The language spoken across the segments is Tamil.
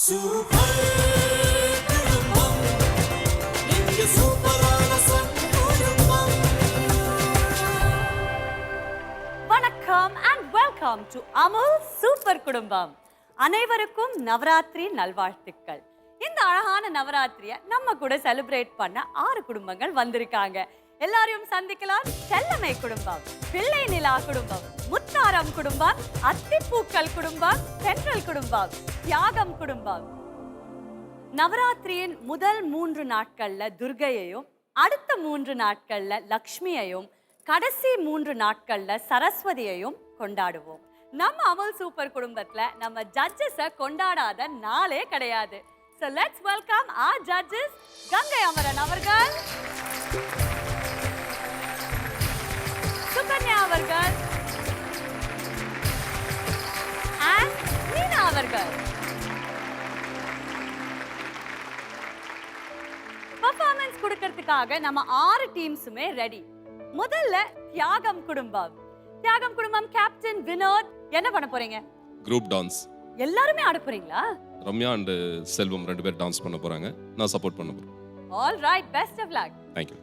சூப்பர் குடும்பம், இங்க சூப்பரான குடும்பம். வணக்கம் and welcome to Amul super குடும்பம். அனைவருக்கும் நவராத்திரி நல்வாழ்த்துக்கள். இந்த அழகான நவராத்திரியை நம்ம கூட செலிப்ரேட் பண்ண 6 குடும்பங்கள் வந்திருக்காங்க. எல்லாரையும் சந்திக்கலாம். செல்லமை குடும்பம், பிள்ளை நிலா குடும்பம், முத்தாரம் குடும்பம், அத்திப்பூக்கள் குடும்பம், தென்றல் குடும்பம், தியாகம் குடும்பம். நவராத்திரியின் முதல் 3 நாட்கள்ல துர்கையையும், அடுத்த 3 நாட்கள்ல லக்ஷ்மியையும், கடைசி 3 நாட்கள்ல சரஸ்வதியையும் கொண்டாடுவோம். நம்ம அமுல் சூப்பர் குடும்பத்துல நம்ம ஜட்ஜஸை கொண்டாடாத நாளே கிடையாது. So let's welcome our judges, Ganga Amaran அவர்கள், சுகன்யா அவர்கள் and மீனா அவர்கள். பெர்ஃபார்மன்ஸ் கொடுக்கிறதுக்காக நம்ம 6 டீம்ஸுமே ரெடி. முதல்ல தியாகம் குடும்பம். தியாகம் குடும்பம் கேப்டன் வினோத் என்ன பண்ண போறீங்க? Group dance. எல்லாருமே ஆட போறீங்களா? ரம்யா அண்ட் செல்வம் 2 பேர் டான்ஸ் பண்ண போறாங்க. நான் சப்போர்ட் பண்ண போறேன். All right, best of luck. Thank you.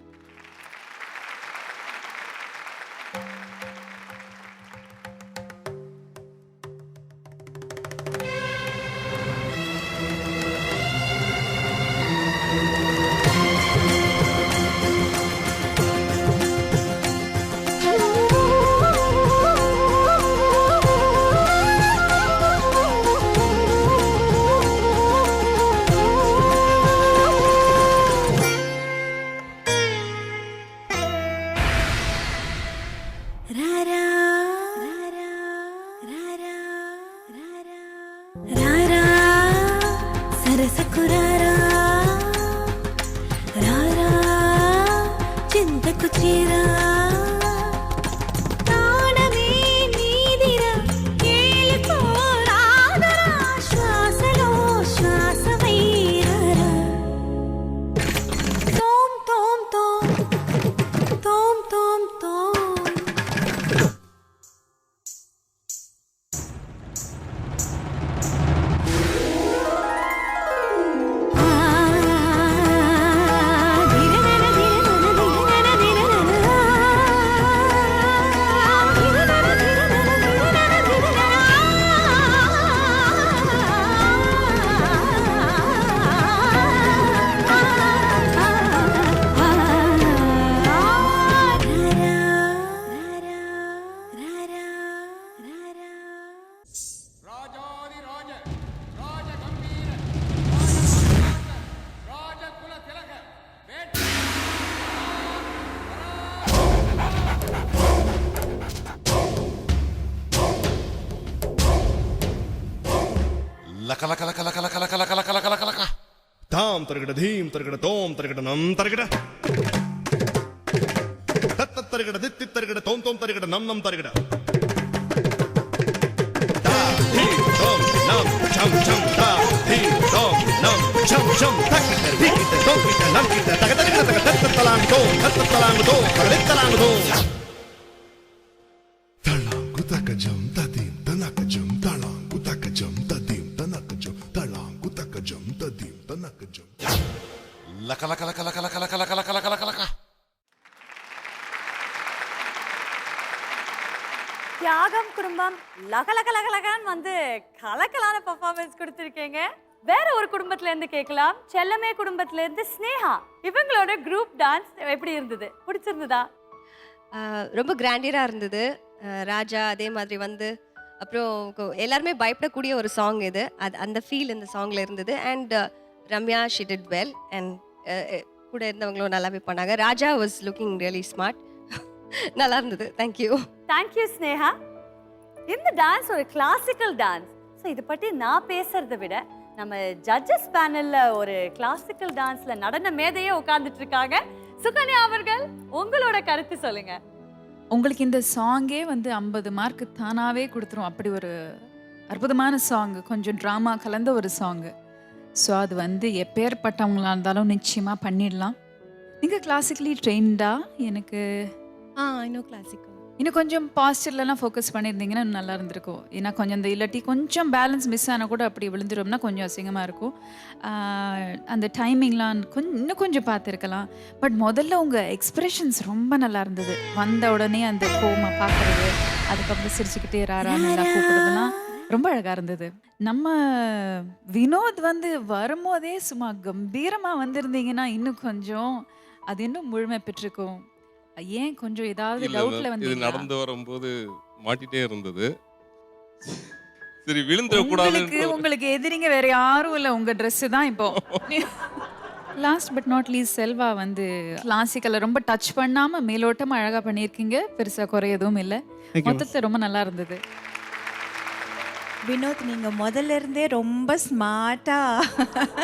தாம் தருகிட தீம் தருகிட தோம் தருகிட நம் தருகிட தத்த தருகிட தித்தி தருகிட தோம் தோம் தருகிட நம் நம் தருகிட தா தீம் தோம் நம் சம் சம் தா தீம் தோம் நம் சம் சம் தக்கிட்ட திக்கிட்ட தோக்கிட்ட நம் கிட்ட தக தருகிட தக தத்த தலாங் தோம் தத்த தலாங் தோம் தக தலாங் தோம் தலாங்கு தக ஜம் ததீம் தனக ஜம் தலாங்கு தக ஜம் ததீம் தனக ஜம் தலாங்கு தக ஜம் ததீம் தனக ஜம் லக லக லக லக லக லக லக லக லக லக லக. தியாகம் குடும்பம் லகலகலகலகான்னு வந்து கலக்கலான பெர்ஃபார்மன்ஸ் கொடுத்துருக்கீங்க. வேற ஒரு குடும்பத்துல இருந்து கேட்கலாம். செல்லமே குடும்பத்துல இருந்து ஸ்னேகா, இவங்களோட குரூப் டான்ஸ் எப்படி இருந்தது? பிடிச்சிருந்ததா? ரொம்ப கிராண்டியராக இருந்தது. ராஜா அதே மாதிரி வந்து அப்புறம் எல்லாருமே பயப்படக்கூடிய ஒரு சாங் இது. அந்த ஃபீல் இந்த சாங்கில் இருந்தது. And Ramya she did well. And கூட இருந்தவங்களும் நல்லாவே பண்ணாங்க. ராஜா வாஸ் லுக்கிங் ரியலி ஸ்மார்ட். நல்லா இருந்தது. தேங்க்யூ. தேங்க்யூ ஸ்னேகா. இந்த டான்ஸ் ஒரு கிளாசிக்கல் டான்ஸ். ஸோ இதை பற்றி நான் பேசுறதை விட நம்ம ஜட்ஜஸ் பேனல்ல ஒரு கிளாசிக்கல் டான்ஸ்ல நடன மேதையே உட்கார்ந்துட்டு இருக்காங்க. சுகன்யா அவர்கள், உங்களோட கருத்து சொல்லுங்க. உங்களுக்கு இந்த சாங்கே வந்து 50 மார்க் தானாகவே கொடுத்துரும். அப்படி ஒரு அற்புதமான சாங்கு, கொஞ்சம் ட்ராமா கலந்த ஒரு சாங்கு. ஸோ அது வந்து எப்பேற்பட்டவங்களா இருந்தாலும் நிச்சயமாக பண்ணிடலாம். நீங்கள் கிளாசிக்கலி ட்ரெயின்டா? எனக்கு ஐ நோ கிளாசிக்கல். இன்னும் கொஞ்சம் பாஸ்டர்லலாம் ஃபோக்கஸ் பண்ணியிருந்தீங்கன்னா இன்னும் நல்லா இருந்திருக்கும். ஏன்னா கொஞ்சம் இந்த இல்லாட்டி கொஞ்சம் பேலன்ஸ் மிஸ் ஆனால் கூட அப்படி விழுந்துரும்னா கொஞ்சம் அசிங்கமாக இருக்கும். அந்த டைமிங்லாம் இன்னும் கொஞ்சம் பார்த்துருக்கலாம். பட் முதல்ல உங்கள் எக்ஸ்பிரஷன்ஸ் ரொம்ப நல்லா இருந்தது. வந்த உடனே அந்த கோமா பார்க்குறது, அதுக்கப்புறம் சிரிச்சுக்கிட்டே ராரான்னு எல்லாம் கூப்பிடுறதுலாம் ரொம்ப அழகாக இருந்தது. நம்ம வினோத் வந்து வரும்போதே சும்மா கம்பீரமாக வந்திருந்தீங்கன்னா இன்னும் கொஞ்சம் அது இன்னும் முழுமை பெற்றிருக்கும். ஏன் கொஞ்சம் ஏதாவது இல்ல டவுட்ல மேம், இது வந்து நடந்து வரும்போது மாட்டிட்டே இருந்தது. சரி உங்களுக்கு விழுந்துடக்கூடாது. உங்களுக்கு எதிரிங்க வேற யாரும் இல்ல, உங்க Dress தான் இப்போ. Last but not least Selva வந்து கிளாசிக்கலை ரொம்ப டச் பண்ணாம மேலோட்டமா அழகா பண்ணியிருக்கீங்க. பெருசா குறை எதுவும் இல்லை. மொத்தத்துல ரொம்ப நல்லா இருந்தது. வினோத், நீங்கள் முதல்ல இருந்தே ரொம்ப ஸ்மார்ட்டாக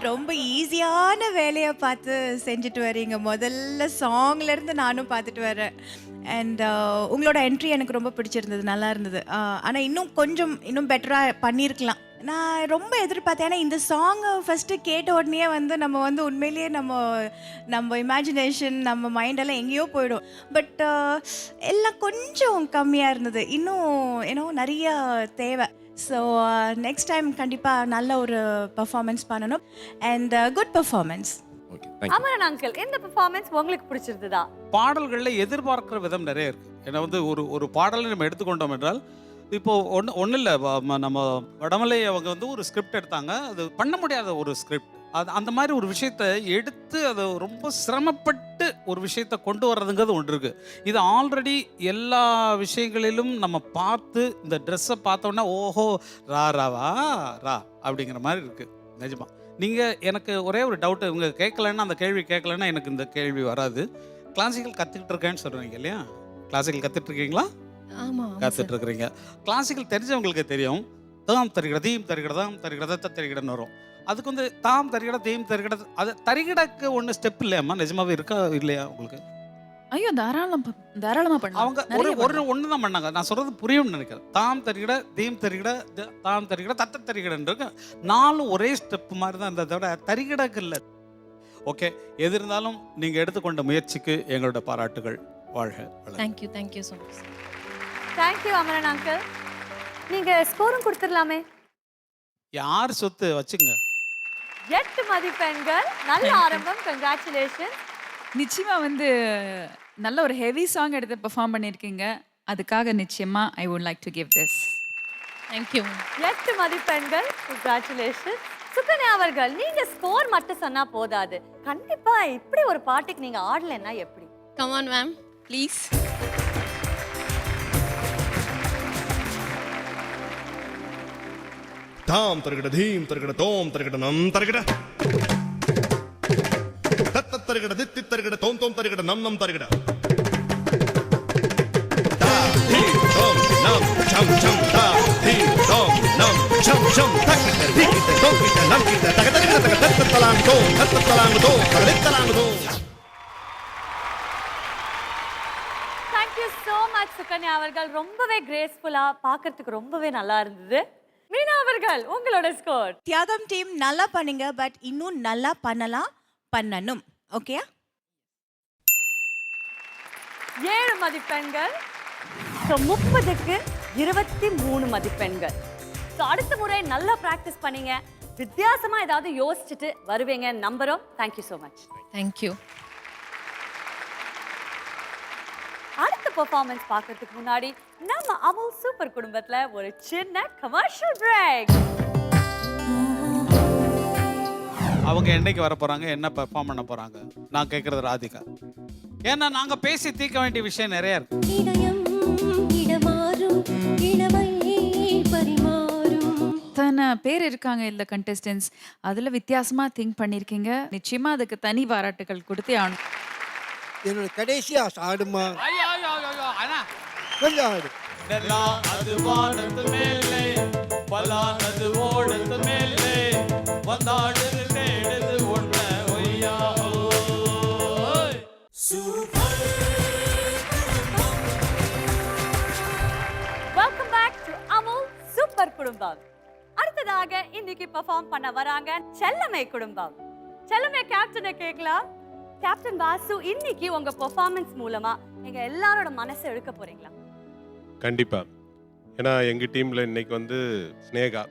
ரொம்ப ஈஸியான வேலையை பார்த்து செஞ்சுட்டு வரீங்க. முதல்ல சாங்லேருந்து நானும் பார்த்துட்டு வரேன். அண்ட் உங்களோட என்ட்ரி எனக்கு ரொம்ப பிடிச்சிருந்தது, நல்லா இருந்தது. ஆனால் இன்னும் பெட்டராக பண்ணியிருக்கலாம். நான் ரொம்ப எதிர்பார்த்தேன். ஏன்னா இந்த சாங்கை ஃபஸ்ட்டு கேட்ட உடனே வந்து நம்ம வந்து உண்மையிலேயே நம்ம இமேஜினேஷன், நம்ம மைண்டெல்லாம் எங்கேயோ போயிடும். பட் எல்லாம் கொஞ்சம் கம்மியாக இருந்தது. இன்னும் நிறைய தேவை. ஸோ நெக்ஸ்ட் டைம் கண்டிப்பாக நல்ல ஒரு பர்ஃபார்மன்ஸ் பண்ணணும். And good performance. Okay, thank you. Amaran uncle, இந்த பெர்ஃபார்மன்ஸ் உங்களுக்கு பிடிச்சிருந்ததா? பாடல்களில் எதிர்பார்க்கிற விதம் நிறைய இருக்குது. ஏன்னா வந்து ஒரு பாடலை நம்ம எடுத்துக்கொண்டோம் என்றால், இப்போது ஒன்றும் இல்லை, நம்ம வடமலை அவங்க வந்து ஒரு ஸ்கிரிப்ட் எடுத்தாங்க. அது பண்ண முடியாத ஒரு ஸ்கிரிப்ட். அந்த மாதிரி ஒரு விஷயத்தை எடுத்து அதை ரொம்ப சிரமப்பட்டு ஒரு விஷயத்தை கொண்டு வர்றதுங்கிறது ஒன்று இருக்குது. இது ஆல்ரெடி எல்லா விஷயங்களிலும் நம்ம பார்த்து இந்த ட்ரெஸ்ஸை பார்த்தோன்னா ஓஹோ ராவா அப்படிங்கிற மாதிரி இருக்குது. நிஜமா நீங்கள் எனக்கு ஒரே ஒரு டவுட்டு, இவங்க கேட்கலன்னா, அந்த கேள்வி கேட்கலன்னா எனக்கு இந்த கேள்வி வராது. கிளாசிக்கல் கற்றுக்கிட்டு இருக்கேன்னு சொல்கிறீங்க இல்லையா? கிளாசிக்கல் கற்றுட்ருக்கீங்களா? ஆமாம், கற்றுட்டு இருக்கிறீங்க. கிளாசிக்கல் தெரிஞ்சவங்களுக்கு தெரியும். தாம் தருகிற தீம் தருகிறதாம் தருகிறத தருகிடன்னு வரும். அதுக்கு வந்து தாம் தருகிட தீம் தருகிட, அது தருகிடக்கு ஒன்று ஸ்டெப் இல்லையாம்மா? நிஜமாவே இருக்கா இல்லையா உங்களுக்கு? ஐயோ, தாராளமா பண்ணலாம். அவங்க ஒன்று தான் பண்ணாங்க. நான் சொல்கிறது புரியும்னு நினைக்கிறேன். தாம் தருகிட தீம் தருகிட தாம் தருகிட தத்த தருகிடன்னு இருக்கு. 4 ஒரே ஸ்டெப் மாதிரி தான் இருந்ததை விட தருகிடக்கு இல்லை. ஓகே, எது இருந்தாலும் நீங்கள் எடுத்துக்கொண்ட முயற்சிக்கு எங்களோட பாராட்டுகள். வாழ்க. Thank you so much. Thank you Amaran uncle. நீங்க ஸ்கோரும் கொடுத்துடலாமே. யார் சொத்து வச்சுங்க. 8 மதிப்பெண்கள். நல்ல ஆரம்பம். கங்க்ராச்சுலேஷன். நிச்சயமா வந்து நல்ல ஒரு ஹெவி சாங் எடுத்து பெர்ஃபார்ம் பண்ணியிருக்கீங்க. அதுக்காக நிச்சயமா I would like to give this. Thank you. 8 மதிப்பெண்கள். கங்க்ராச்சுலேஷன். சுகன்யா அவர்கள், நீங்க ஸ்கோர் மட்டும் சொன்னா போதாது. கண்டிப்பா இப்படி ஒரு பாட்டுக்கு நீங்க ஆடலைன்னா எப்படி? Come on ma'am, please. தாம் தருகிட தீம் தருகிட தோம் தருகிட நம் தருகிட தத்த தருகிட தித்தி தருகிட தோம் தோம் தருகிட நம் நம் தருகிட தா தீம் தோம் நம் சம் சம் தா தீம் தோம் நம் சம் சம் தக்கிட்ட தீக்கிட்ட தோக்கிட்ட நம் கிட்ட தக தருகிட தக தத்த தலாங் தோம் தத்த தலாங் தோம் தக தலாங் தோம். தேங்க்யூ ஸோ மச் சுகன்யா அவர்கள். ரொம்பவே கிரேஸ்ஃபுல்லா, பார்க்கறதுக்கு ரொம்பவே நல்லா இருந்தது. மீனா அவர்கள், உங்களோட ஸ்கோர். தியாகம் டீம் நல்லா பண்ணீங்க. பட் இன்னும் நல்லா பண்ணணும். ஓகே, 7 மதிப்பெண்கள். ஸோ 30க்கு 23 மதிப்பெண்கள். ஸோ அடுத்த முறை நல்லா ப்ராக்டிஸ் பண்ணீங்க. வித்தியாசமா ஏதாவது யோசிச்சுட்டு வருவீங்க நம்புறோம். Thank you so much. தேங்க்யூ. அடுத்த பெர்ஃபார்மன்ஸ் பார்க்கறதுக்கு முன்னாடி நம்ம அமுல் சூப்பர் குடும்பத்துல ஒரு சின்ன கமர்ஷியல் பிரேக். அவங்க என்னைக்கு வர போகிறாங்க, என்ன பெர்ஃபார்ம் பண்ண போகிறாங்க, நான் கேட்குறது ராதிகா. ஏன்னா நாங்கள் பேசி தீர்க்க வேண்டிய விஷயம் நிறையா இருக்கு. இத்தனை பேர் இருக்காங்க இல்லை கண்டெஸ்டன்ஸ், அதில் வித்தியாசமாக திங்க் பண்ணியிருக்கீங்க. நிச்சயமா அதுக்கு தனி பாராட்டுகள் கொடுத்தே ஆகணும். என்னோட கடைசி ஆசை ஆடுமா, கொஞ்சம் ஆடு. அது வானத்து மேலே பலானது ஓடத்து மேலே வந்தாடுது தேடுது ஒன்ன ஒய்யா super. Welcome back to Amul super குடும்பம். அடுத்ததாக இன்னைக்கு பெர்ஃபார்ம் பண்ண வராங்க செல்லமே குடும்பம். செல்லமே கேப்டனை கேட்கலாம். கேப்டன் வாசு, இன்னைக்கு உங்க பெர்ஃபார்மன்ஸ் மூலமா எங்க எல்லாரோட மனசை இழுக்க போறீங்களா? கண்டிப்பா. ஏன்னா எங்கள் டீமில் இன்னைக்கு வந்து ஸ்னேகா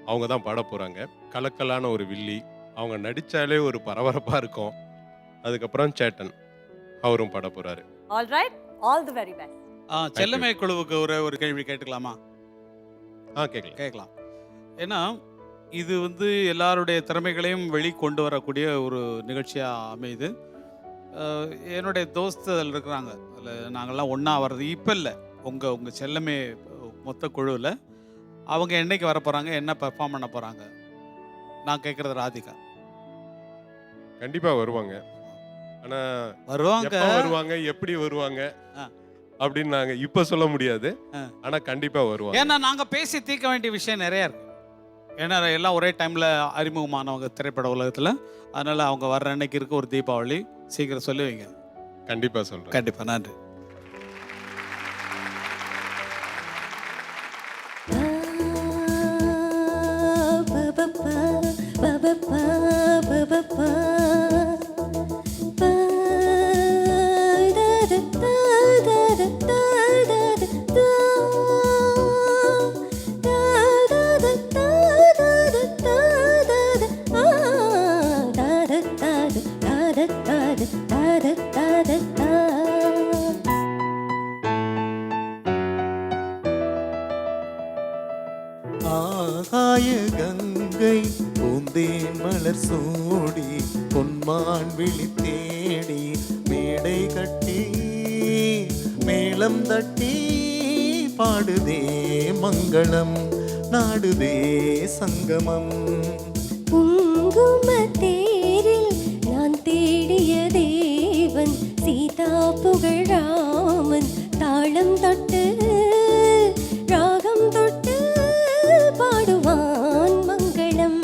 அவங்க தான் பாட போகிறாங்க. கலக்கலான ஒரு வில்லி, அவங்க நடித்தாலே ஒரு பரபரப்பாக இருக்கும். அதுக்கப்புறம் சேட்டன் அவரும் பாட போகிறாரு. All right, all the very best. செல்லமே குழுவுக்கு ஒரு கேள்வி கேட்டுக்கலாமா? கேட்கலாம். கேட்கலாம். ஏன்னா இது வந்து எல்லாருடைய திறமைகளையும் வெளிக்கொண்டு வரக்கூடிய ஒரு நிகழ்ச்சியாக அமையுது. என்னுடைய தோஸ்து அதில் இருக்கிறாங்க. அதில் நாங்கள்லாம் ஒன்றா வர்றது இப்போ இல்லை. உங்கள் செல்லமே மொத்த குழுவில் அவங்க என்னைக்கு வர போகிறாங்க, என்ன பெர்ஃபார்ம் பண்ண போகிறாங்க? நான் கேட்குறது ராதிகா. கண்டிப்பாக வருவாங்க. ஆனால் வருவாங்க, எப்படி வருவாங்க அப்படின்னு நாங்கள் இப்போ சொல்ல முடியாது. ஆனால் கண்டிப்பாக வருவாங்க. ஏன்னா நாங்கள் பேசி தீர்க்க வேண்டிய விஷயம் நிறையா இருக்குது. ஏன்னா எல்லாம் ஒரே டைமில் அறிமுகமானவங்க திரைப்பட உலகத்தில். அதனால் அவங்க வர்ற அன்னைக்கு இருக்க ஒரு தீபாவளி சீக்கிரம் சொல்லி வைங்க. கண்டிப்பாக சொல்கிறேன். கண்டிப்பாக. நன்றி. ஆகாய கங்கை பூந்தேன் மலர் சூடி பொன்மான் விழி தேடி மேடை கட்டி மேளம் தட்டி பாடுதே மங்களம் நாடுதே சங்கமம். குங்கும தேரில் நான் தேடிய தேவன் சீதா புகழாமன் தாளம் தொட்டு ராகம் தொட்டு பாடுவான் மங்களம்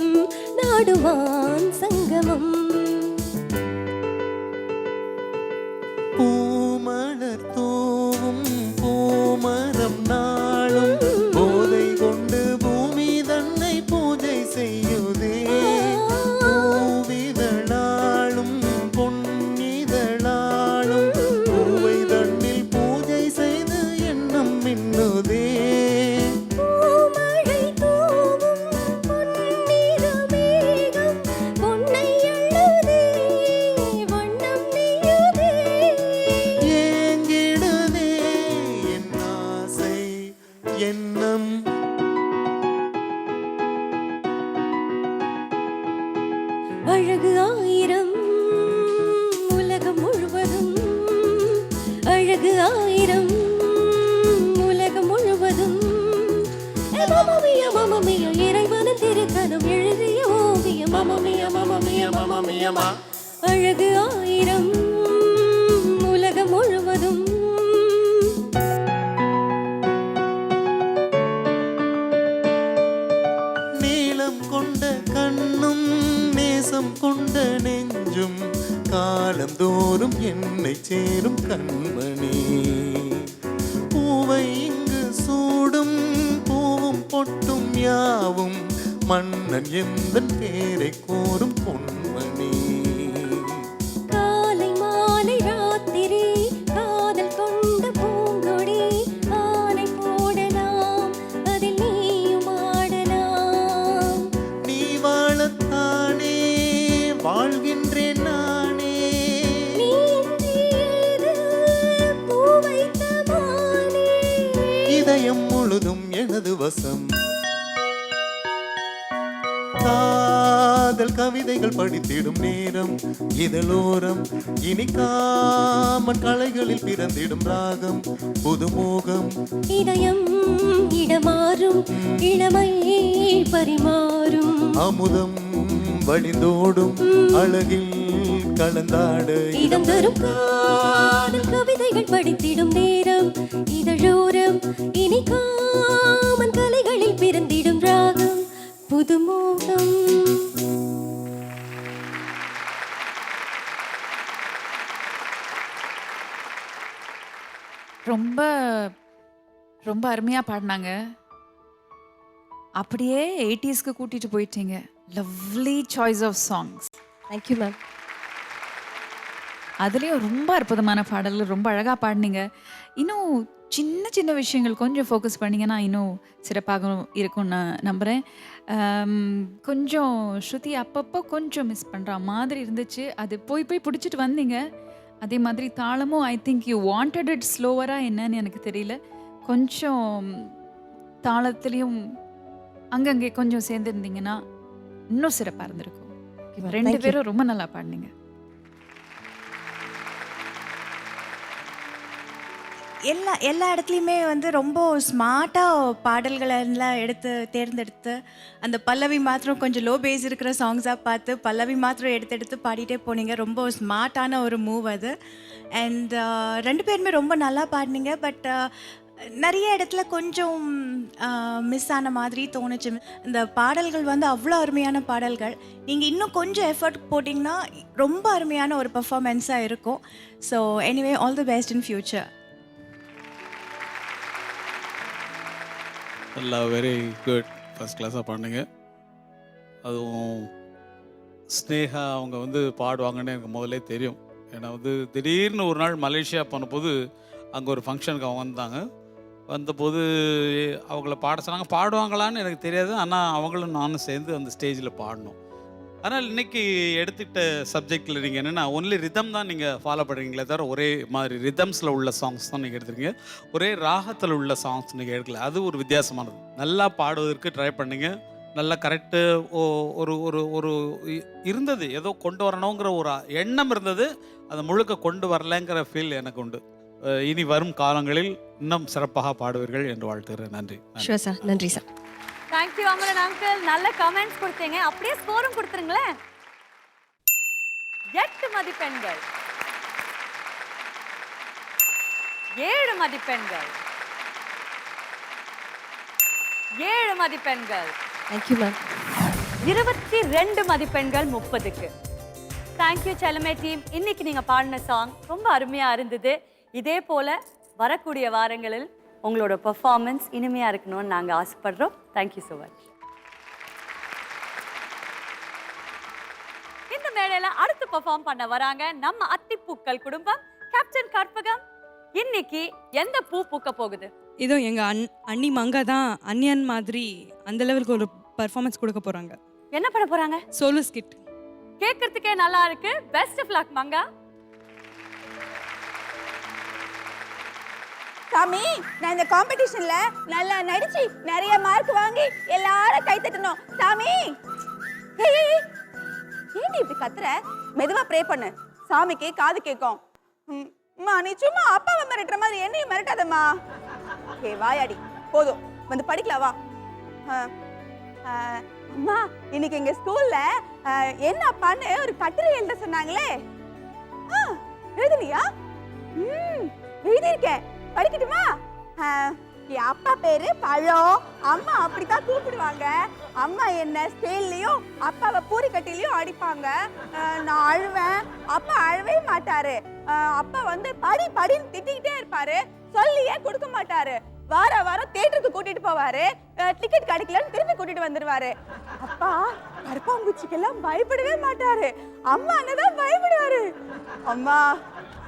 நாடுவான் சங்கமம். பூமலர் தூவும் பூமரம் நாளும் போதை கொண்டு பூமி தன்னை பூஜை செய்யுதே. பூவிதழாளும் பொன்னிதழாளும் பூவை தன்னில் பூஜை செய்து எண்ணம் மின்னுதே. அழகு ஆயிரம் உலகம் முழுவதும், அழகு ஆயிரம் உலகம் முழுவதும். மமமியா மமமியா இறைவனின் திருக்கரம் எழுதிய ஓவியம். மமமியா மமமியா மமமியமா அழகு ஆயிரம் உலகம் முழுவதும். நீளம் கொண்ட கண்ணும் நேசம் கொண்ட நெஞ்சும் காலந்தோறும் என்னை சேரும் கண்மணி. பூவை இங்கு சூடும் பூவும் பொட்டும் யாவும் மன்னன் எந்தன் பேரை கோரும் பொன்மணி. காலை மாலை ராத்திரி காதல் கொண்ட பூங்கொடி ஆனை போடலாம் அதில் நீயும் ஆடலாம். நீ வாழத்தானே வாழ்கின்றேன் நானே. நீ இன்றி பூ வைத்த மானே. இதயம் முழுதும் எனது வசம். காதல் கவிதைகள் படித்திடும் நேரம் இதழோரம் இனிக்காமன் கலைகளில் பிறந்திடும் ராகம் புதுமோகம். இதயம் இடமாறும் இளமை பரிமாறும் அமுதம் வழிந்தோடும் அழகில் கலந்தாட இதம் தரும் காதல் கவிதைகள் படித்திடும் நேரம் இதழோரம் இனிக்காமன் கலைகளில் பிறந்திடும் ராகம் புதுமோகம். ரொம்ப ரொம்ப அருமையாக பாடினாங்க. அப்படியே 80ஸ்க்கு கூட்டிட்டு போயிட்டீங்க. Lovely choice of songs. Thank you ma'am. அதுலேயும் ரொம்ப அற்புதமான பாடல்கள், ரொம்ப அழகாக பாடினீங்க. இன்னும் சின்ன சின்ன விஷயங்கள் கொஞ்சம் ஃபோக்கஸ் பண்ணிங்கன்னா இன்னும் சிறப்பாக இருக்கும்னு நான் நம்புகிறேன். கொஞ்சம் ஸ்ருதி அப்பப்போ கொஞ்சம் மிஸ் பண்ணுற மாதிரி இருந்துச்சு. அது போய் போய் பிடிச்சிட்டு வந்தீங்க. அதே மாதிரி தாளமும் I think you wanted it ஸ்லோவராக என்னன்னு எனக்கு தெரியல. கொஞ்சம் தாளத்துலேயும் அங்கங்கே கொஞ்சம் சேர்ந்துருந்தீங்கன்னா இன்னும் சிறப்பாக இருந்திருக்கும். 2 பேரும் ரொம்ப நல்லா பாடினீங்க. எல்லா இடத்துலையுமே வந்து ரொம்ப ஸ்மார்ட்டாக பாடல்களை எல்லாம் தேர்ந்தெடுத்து அந்த பல்லவி மாத்திரம் கொஞ்சம் லோ பேஸ் இருக்கிற சாங்ஸாக பார்த்து பல்லவி மாத்திரம் எடுத்து பாடிட்டே போனீங்க. ரொம்ப ஸ்மார்ட்டான ஒரு மூவ் அது. அண்ட் 2 பேருமே ரொம்ப நல்லா பாடினீங்க. பட் நிறைய இடத்துல கொஞ்சம் மிஸ் ஆன மாதிரி தோணுச்சு. இந்த பாடல்கள் வந்து அவ்வளோ அருமையான பாடல்கள். நீங்கள் இன்னும் கொஞ்சம் எஃபர்ட் போட்டிங்கன்னா ரொம்ப அருமையான ஒரு பர்ஃபார்மன்ஸாக இருக்கும். So anyway all the best in future. நல்லா வெரி குட், ஃபஸ்ட் கிளாஸாக பாடுங்க. அதுவும் ஸ்னேகா அவங்க வந்து பாடுவாங்கன்னு எனக்கு முதல்ல தெரியும். ஏன்னா வந்து திடீர்னு ஒரு நாள் மலேசியா போனபோது அங்கே ஒரு ஃபங்க்ஷனுக்கு அவங்க வந்தபோது அவங்கள பாட சொன்னாங்க. பாடுவாங்களான்னு எனக்கு தெரியாது, ஆனால் அவங்களும் நானும் சேர்ந்து அந்த ஸ்டேஜில் பாடணும். அதனால் இன்றைக்கி எடுத்துக்கிட்ட சப்ஜெக்டில் நீங்கள் என்னென்னா ஒன்லி ரிதம் தான் நீங்கள் ஃபாலோ பண்ணுறீங்களே தவிர ஒரே மாதிரி ரிதம்ஸில் உள்ள சாங்ஸ் தான் நீங்கள் எடுத்துருக்கீங்க. ஒரே ராகத்தில் உள்ள சாங்ஸ் நீங்கள் எடுக்கல. அது ஒரு வித்தியாசமானது. நல்லா பாடுவதற்கு ட்ரை பண்ணிங்க. நல்லா கரெக்டு ஒரு ஒரு ஒரு இருந்தது, ஏதோ கொண்டு வரணுங்கிற ஒரு எண்ணம் இருந்தது. அதை முழுக்க கொண்டு வரலைங்கிற ஃபீல் எனக்கு உண்டு. இனி வரும் காலங்களில் இன்னும் சிறப்பாக பாடுவீர்கள் என்று வாழ்த்துகிறேன். நன்றி. Sure sir. நன்றி சார். Thank you Amaran uncle. நல்ல கமெண்ட்ஸ் கொடுத்தீங்க. அப்படியே ஸ்கோரும் கொடுத்துருங்களேன். 8 மதிப்பெண்கள், 7 மதிப்பெண்கள், 7 மதிப்பெண்கள். Thank you ma'am. 22 மதிப்பெண்கள் 30க்கு. தேங்க்யூ செல்லமே டீம். இன்னைக்கு நீங்க பாடின சாங் ரொம்ப அருமையா இருந்தது. இதே போல வரக்கூடிய வாரங்களில் உங்களோட பெர்ஃபார்மன்ஸ் இனிமையா இருக்கணும்னு நாங்க ஆசைப்படுறோம். Thank you so much. இந்த மேடையில அடுத்து பெர்ஃபார்ம் பண்ண வராங்க நம்ம அத்திப்பூக்கள் குடும்பம். கேப்டன் கற்பகம், இன்னைக்கு எந்த பூ பூக்க போகுது? இதோ எங்க அண்ணி மங்கா தான் அன்னியன் மாதிரி அந்த லெவலுக்கு ஒரு பெர்ஃபார்மன்ஸ் கொடுக்க போறாங்க. என்ன பண்ண போறாங்க? Solo skid. கேட்கறதுக்கே நல்லா இருக்கு. பெஸ்ட் ஆஃப் லக் மங்கா. சாமி, நான் இந்த காம்படிஷன்ல நல்லா நடிச்சு நிறைய மார்க் வாங்கி எல்லாரும் கை தட்டணும் சாமி. ஏண்டி இப்படி கத்துற? மெதுவா ப்ரே பண்ணு, சாமிக்கு காது கேட்கும். அம்மா, நீ சும்மா அப்பாவை மிரட்டுற மாதிரி என்னையும் மிரட்டாதம்மா. வாயாடி, போதும் வந்து படிக்கலாம் வா. அம்மா, இன்னைக்கு எங்க ஸ்கூல்ல என்ன அப்பான்னு ஒரு கட்டுரை எழுத சொன்னாங்களே. எழுதலையா? எழுதியிருக்கேன், படிக்கட்டுமா? என் அப்பா பேரு பழம், அம்மா அப்படித்தான் கூப்பிடுவாங்க. அம்மா என்ன ஸ்கேல்லையும் அப்பாவை பூரி கட்டிலையும் அடிப்பாங்க. நான் அழுவேன், அப்பா அழவே மாட்டாரு. அப்பா வந்து படி படின்னு திட்டிக்கிட்டே இருப்பாரு, சொல்லியே கொடுக்க மாட்டாரு. வாரம் தியேட்டருக்கு கூட்டிட்டு போவாரு, டிக்கெட் கிடைக்கலன்னு திருப்பி கூட்டிட்டு வந்துருவாரு. அப்பா கருப்பாம்பூச்சிக்கெல்லாம் பயப்படவே மாட்டாரு, அம்மா அண்ணதான் பயப்படுவாரு. அம்மா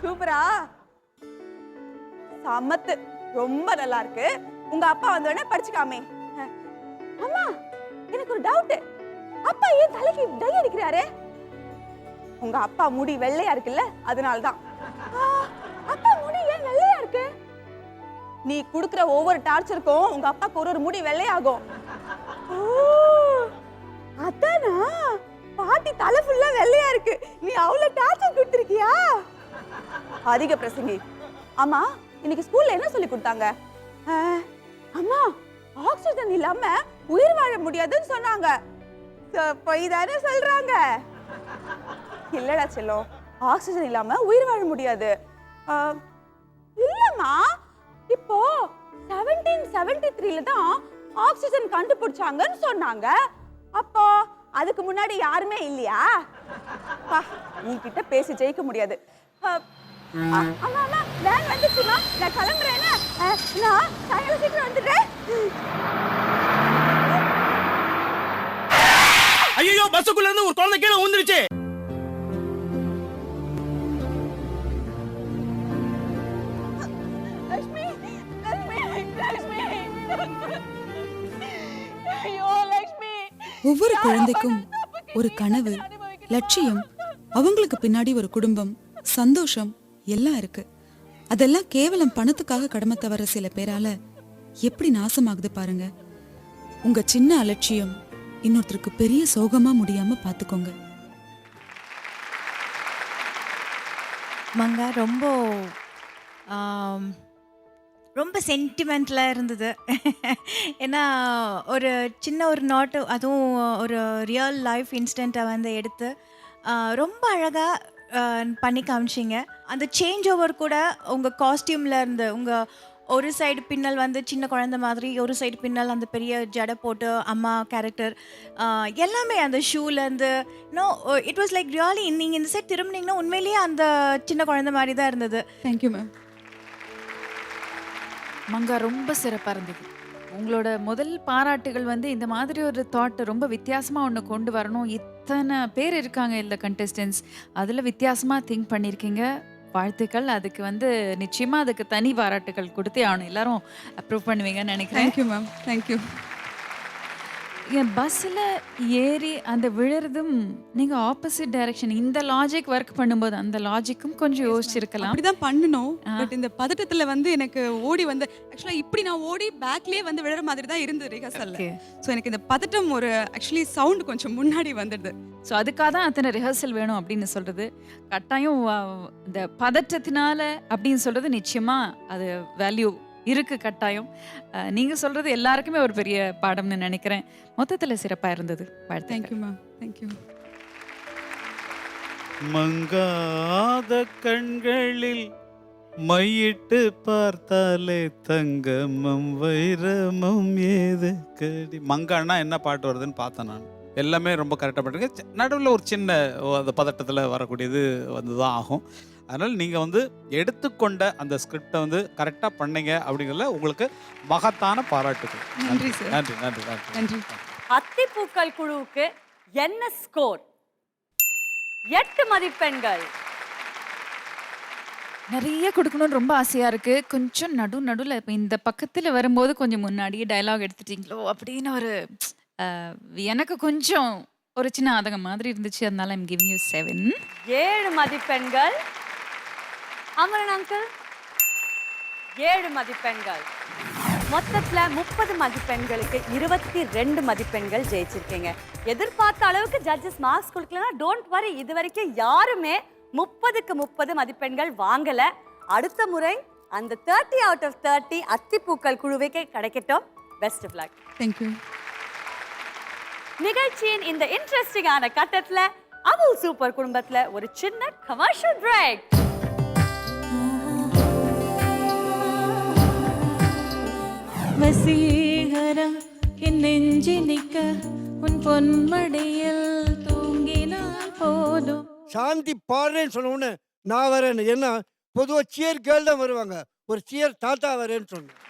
சூப்பரா, சமத்து, ரொம்ப நல்லா இருக்கு. உங்க அப்பா வந்தோடனே படிச்சுக்காமே. அம்மா, எனக்கு ஒரு டவுட். அப்பா ஏன் தலைக்கு டை அடிக்கிறாரு? உங்க அப்பா முடி வெள்ளையா இருக்குல்ல, அதனாலதான். அப்பா முடி ஏன் வெள்ளையா இருக்கு? நீ குடுக்குற ஒவ்வொரு டார்ச்சருக்கும் உங்க அப்பாக்கு ஒரு முடி வெள்ளையாகும். அதானா? பாட்டி தலை ஃபுல்லா வெள்ளையா இருக்கு, நீ அவ்வளவு டார்ச்சர் கொடுத்திருக்கியா? அதிக பிரசங்கி. ஆமா, இன்னைக்கு ஸ்கூல்ல என்ன சொல்லி கொடுத்தாங்க? அம்மா, ஆக்சிஜன் இல்லாம உயிர் வாழ முடியாதுன்னு சொன்னாங்க. போய் தானே சொல்றாங்க? இல்லடா செல்லம், ஆக்சிஜன் இல்லாம உயிர் வாழ முடியாது. இல்லம்மா, இப்போ 1773ல தான் ஆக்சிஜன் கண்டுபிடிச்சாங்கன்னு சொன்னாங்க. அப்போ அதுக்கு முன்னாடி யாருமே இல்லையா? நீ கிட்ட பேசி ஜெயிக்க முடியாது. அம்மா அம்மா, வேன் வந்துச்சுமா, நான் கிளம்புறேன். நான் சாயங்காலம் சீக்கிரம் வந்துடுறேன். ஐயோ, பஸ்ஸுக்குள்ள இருந்து ஒரு குழந்தை கீழே விழுந்துருச்சு. ஒவ்வொரு குழந்தைக்கும் ஒரு கனவு, லட்சியம், அவங்களுக்கு பின்னாடி ஒரு குடும்பம், சந்தோஷம் எல்லாம் இருக்கு. அதெல்லாம் கேவலம் பணத்துக்காக கடமை தவற சில பேரால எப்படி நாசமாகுது பாருங்க. உங்க சின்ன அலட்சியம் இன்னொருத்தருக்கு பெரிய சோகமா முடியாம பாத்துக்கோங்க. மங்கா ரொம்ப சென்டிமெண்ட்லாம் இருந்தது. ஏன்னா ஒரு நோட்டு, அதுவும் ஒரு ரியல் லைஃப் இன்சிடெண்ட்டை வந்து எடுத்து ரொம்ப அழகாக பண்ணி காமிச்சிங்க. அந்த சேஞ்ச் ஓவர் கூட உங்கள் காஸ்டியூமில் இருந்து, உங்கள் ஒரு சைடு பின்னல் வந்து சின்ன குழந்தை மாதிரி, ஒரு சைடு பின்னல் அந்த பெரிய ஜடை போட்டு அம்மா கேரக்டர், எல்லாமே அந்த ஷூலேருந்து இட் வாஸ் லைக் ரியலி. நீங்கள் இந்த சைட் திரும்பினீங்கன்னா உண்மையிலேயே அந்த சின்ன குழந்தை மாதிரி தான் இருந்தது. Thank you ma'am. மங்கா ரொம்ப சிறப்பாக இருந்தது. உங்களோட முதல் பாராட்டுகள் வந்து இந்த மாதிரி ஒரு தாட் ரொம்ப வித்தியாசமாக ஒன்று கொண்டு வரணும். இத்தனை பேர் இருக்காங்க இல்லை கண்டெஸ்டன்ஸ், அதில் வித்தியாசமாக திங்க் பண்ணியிருக்கீங்க. வாழ்த்துக்கள். அதுக்கு வந்து நிச்சயமாக அதுக்கு தனி பாராட்டுகள் கொடுத்தே ஆகணும். எல்லாரும் அப்ரூவ் பண்ணுவீங்கன்னு நினைக்கிறேன். Thank you ma'am. தேங்க்யூ. என் பஸ்ஸில் ஏறி அந்த விழுறதும் நீங்கள் ஆப்போசிட் டைரக்ஷன், இந்த லாஜிக் ஒர்க் பண்ணும்போது அந்த லாஜிக்கும் கொஞ்சம் யோசிச்சிருக்கலாம். அப்படிதான் பண்ணணும். பட் இந்த பதட்டத்துல வந்து எனக்கு ஓடி வந்து ஆக்சுவலா இப்படி நான் ஓடி பேக்லயே வந்து விழுற மாதிரி தான் இருந்தது ரிஹர்சல்ல. ஸோ எனக்கு இந்த பதட்டம் ஒரு ஆக்சுவலி சவுண்ட் கொஞ்சம் முன்னாடி வந்துடுது. ஸோ அதுக்காக தான் அத்தனை ரிஹர்சல் வேணும் அப்படின்னு சொல்கிறது. கட்டாயம் இந்த பதட்டத்தினால அப்படின்னு சொல்கிறது நிச்சயமாக அது வேல்யூ இருக்குது கட்டாயம். நீங்கள் சொல்கிறது எல்லாருக்குமே ஒரு பெரிய பாடம்னு நினைக்கிறேன். மொத்தத்தில் சிறப்பாக இருந்தது. Thank you ma'am. தேங்க்யூ. மங்காத கண்களில் மையிட்டு பார்த்தாலே தங்கமும் வைரமும் ஏது கடி. மங்கான்னா என்ன பாட்டு வருதுன்னு பார்த்தேன் நான். எல்லாமே ரொம்ப கரெக்டாக பண்ணிருக்கேன். நடுவில் ஒரு சின்ன அந்த பதட்டத்தில் வரக்கூடியது வந்து தான் ஆகும். அதனால் நீங்கள் வந்து எடுத்துக்கொண்ட அந்த ஸ்கிரிப்டை வந்து கரெக்டாக பண்ணீங்க அப்படிங்கிறதுல உங்களுக்கு மகத்தான பாராட்டுகள். நன்றி சார். நன்றி நன்றி நன்றி நன்றி. அத்திப்பூக்கள் குழுவுக்கு என்ன ஸ்கோர்? 8 மதிப்பெண்கள். நிறைய கொடுக்கணும்னு ரொம்ப ஆசையாக இருக்குது. கொஞ்சம் நடுவில் இப்போ இந்த பக்கத்தில் வரும்போது கொஞ்சம் முன்னாடியே டயலாக் எடுத்துட்டீங்களோ அப்படின்னு ஒரு எனக்கு கொஞ்சம் ஒரு சின்ன ஆதகம் மாதிரி இருந்துச்சு. அதனால ஐம் கிவிங் யூ 7. 7 மதிப்பெண்கள். அமரன் அங்கிள் 7 மதிப்பெண்கள். மொத்தத்துல 30 மதிப்பெண்களுக்கு 22 மதிப்பெண்கள் ஜெயிச்சிருக்கீங்க. எதிர்பார்த்த அளவுக்கு ஜட்ஜஸ் மார்க்ஸ் கொடுக்கலன்னா டோன்ட் வரி, இது வரைக்கும் யாருமே 30க்கு 30 மதிப்பெண்கள் வாங்கல. அடுத்த முறை அந்த 30 out of 30 அத்திப்பூக்கள் குழுவுக்கே கிடைக்கட்டும். Best of luck. தேங்க்யூ. நிகழ்ச்சியின் இந்த இன்ட்ரெஸ்டிங்கான கட்டத்துல அமுல் சூப்பர் குடும்பத்துல ஒரு சின்ன கமர்ஷியல் பிரேக். வசீகரா என் நெஞ்சி நிக்க உன் பொன்மடியில் தூங்கினால் போதும். சாந்தி பாடுறேன்னு சொன்ன உடனே நான் வரேன்னு. ஏன்னா பொதுவாக சியர் கேர்ள் தான் வருவாங்க, ஒரு சியர் தாத்தா வரேன்னு சொன்னேன்.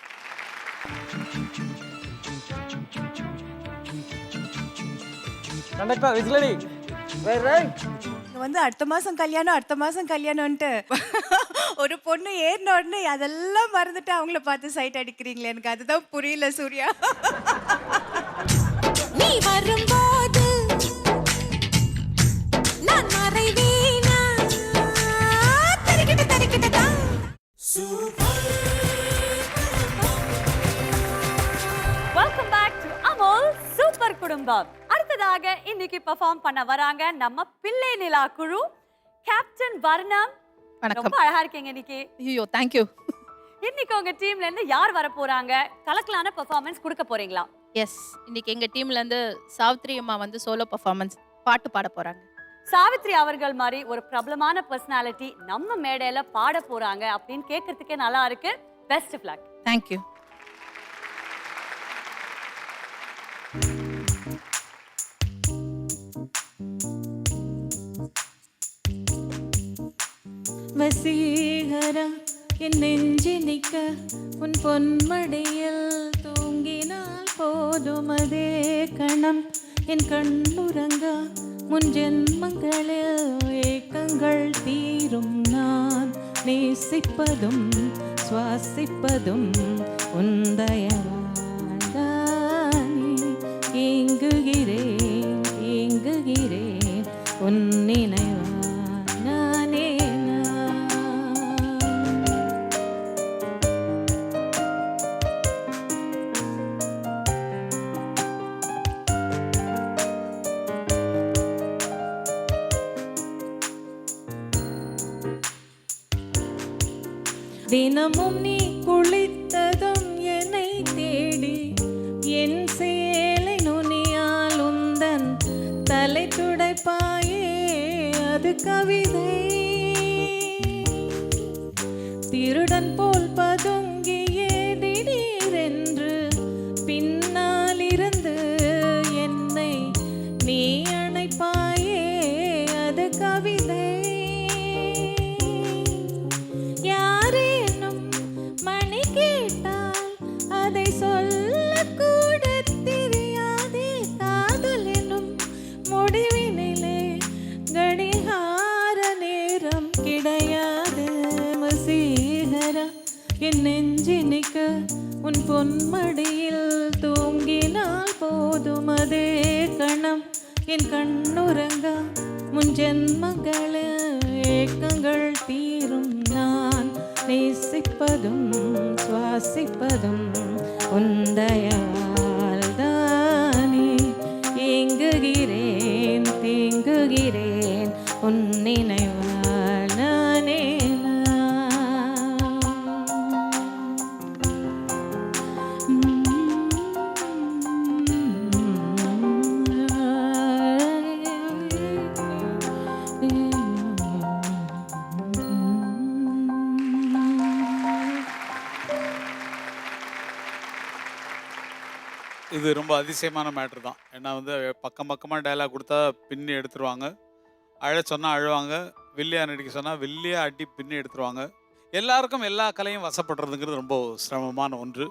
வந்து அடுத்த மாசம் கல்யாணம்ன்ட்டு ஒரு பொண்ணு ஏறின உடனே அதெல்லாம் மறந்துட்டு அவங்கள பார்த்து சைட் அடிக்கிறீங்களே, எனக்கு அதுதான் புரியல சூர்யா. நீ வரும்போது நான் மறைவேனா தரிக்கிட்ட தான். Welcome back to Amul super குடும்பம். அடுத்ததாக இன்னைக்கு பெர்ஃபார்ம் பண்ண வராங்க நம்ம பிள்ளை நிலா குழு. கேப்டன் வர்ணம், ரொம்ப அழகா இருக்கீங்க இன்னைக்கு. ஐயோ தேங்க்யூ. இன்னைக்கு உங்க டீம்ல இருந்து யார் வர போறாங்க? கலக்கலான பெர்ஃபார்மன்ஸ் கொடுக்க போறீங்களா? எஸ், இன்னைக்கு எங்க டீம்ல இருந்து சாவித்ரி அம்மா வந்து சோலோ பெர்ஃபார்மன்ஸ் பாட்டு பாட போறாங்க. சாவித்ரி அவர்கள் மாதிரி ஒரு பிரபலமான பர்சனாலிட்டி நம்ம மேடையில பாட போறாங்க அப்படின்னு கேட்கறதுக்கே நல்லா இருக்கு. Best of luck. தேங்க்யூ. வசீகரா என் நெஞ்சி நிக்க உன் பொன்மடியில் தூங்கினால் போதும். அதே கணம் என் கண்ணுறங்க முன் ஜென்மங்களில் ஏக்கங்கள் தீரும். நான் நேசிப்பதும் சுவாசிப்பதும் உந்தயவாண்டானே ஏங்குகிறேன் தினமும் நீ குளித்ததும் என்னை தேடி என் சேலை நுனியால் உந்தன் தலை துடைப்பாயே அது கவிதை. திருடன் போல் பதுங்கியே திடீரென்று பின்னால் இருந்து என்னை நீ அணைப்பாயே அது கவிதை. யாரேனும் மணி கேட்டால் அதை சொல்லக்கூட தெரியாதே. காதல் எனும் முடிவினிலே கடிகார நேரம் கிடையாது. வசீகரா என் நெஞ்சினிக்க உன் பொன்மடியில் தூங்கினால் போதும் அதே கணம் என் கண்ணுறங்க முன் ஜென்மங்களில் ஏக்கங்கள் தீரும். நான் நேசிப்பதும் சுவாசிப்பதும் உந்தயால் தானே. ஏங்குகிறேன் தேங்குகிறேன் உன் நினைவால் நானே இது ரொம்ப அதிசயமான மேட்ரு தான். ஏன்னா வந்து பக்கம் பக்கமாக டைலாக் கொடுத்தா பின்னி எடுத்துருவாங்க, அழ சொன்னால் அழுவாங்க, வில்லியா நடிக்க சொன்னால் வில்லியா அடி பின்னி எடுத்துருவாங்க. எல்லாருக்கும் எல்லா கலையும் வசப்படுறதுங்கிறது ரொம்ப சிரமமான ஒன்று.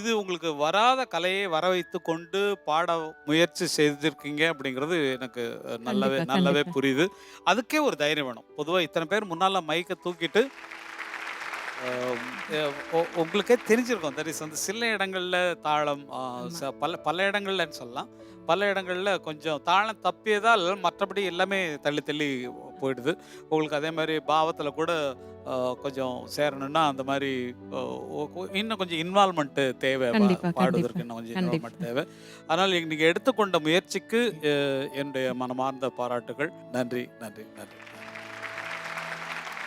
இது உங்களுக்கு வராத கலையை வர வைத்து கொண்டு பாட முயற்சி செய்திருக்கீங்க அப்படிங்கிறது எனக்கு நல்லாவே புரியுது. அதுக்கே ஒரு தைரியம் வேணும். பொதுவாக இத்தனை பேர் முன்னால் மைக்கை தூக்கிட்டு உங்களுக்கே தெரிஞ்சிருக்கும். தட் இஸ் வந்து சில இடங்களில் தாளம் பல இடங்கள்லன்னு சொல்லலாம், பல இடங்களில் கொஞ்சம் தாளம் தப்பியதால் மற்றபடி எல்லாமே தள்ளி போயிடுது. உங்களுக்கு அதே மாதிரி பாவத்தில் கூட கொஞ்சம் சேரணும்னா அந்த மாதிரி இன்னும் கொஞ்சம் இன்வால்மெண்ட்டு தேவை, பாடுவதற்கு இன்னும் கொஞ்சம் இன்வால்மெண்ட் தேவை. அதனால் நீங்கள் எடுத்துக்கொண்ட முயற்சிக்கு என்னுடைய மனமார்ந்த பாராட்டுகள். நன்றி நன்றி நன்றி.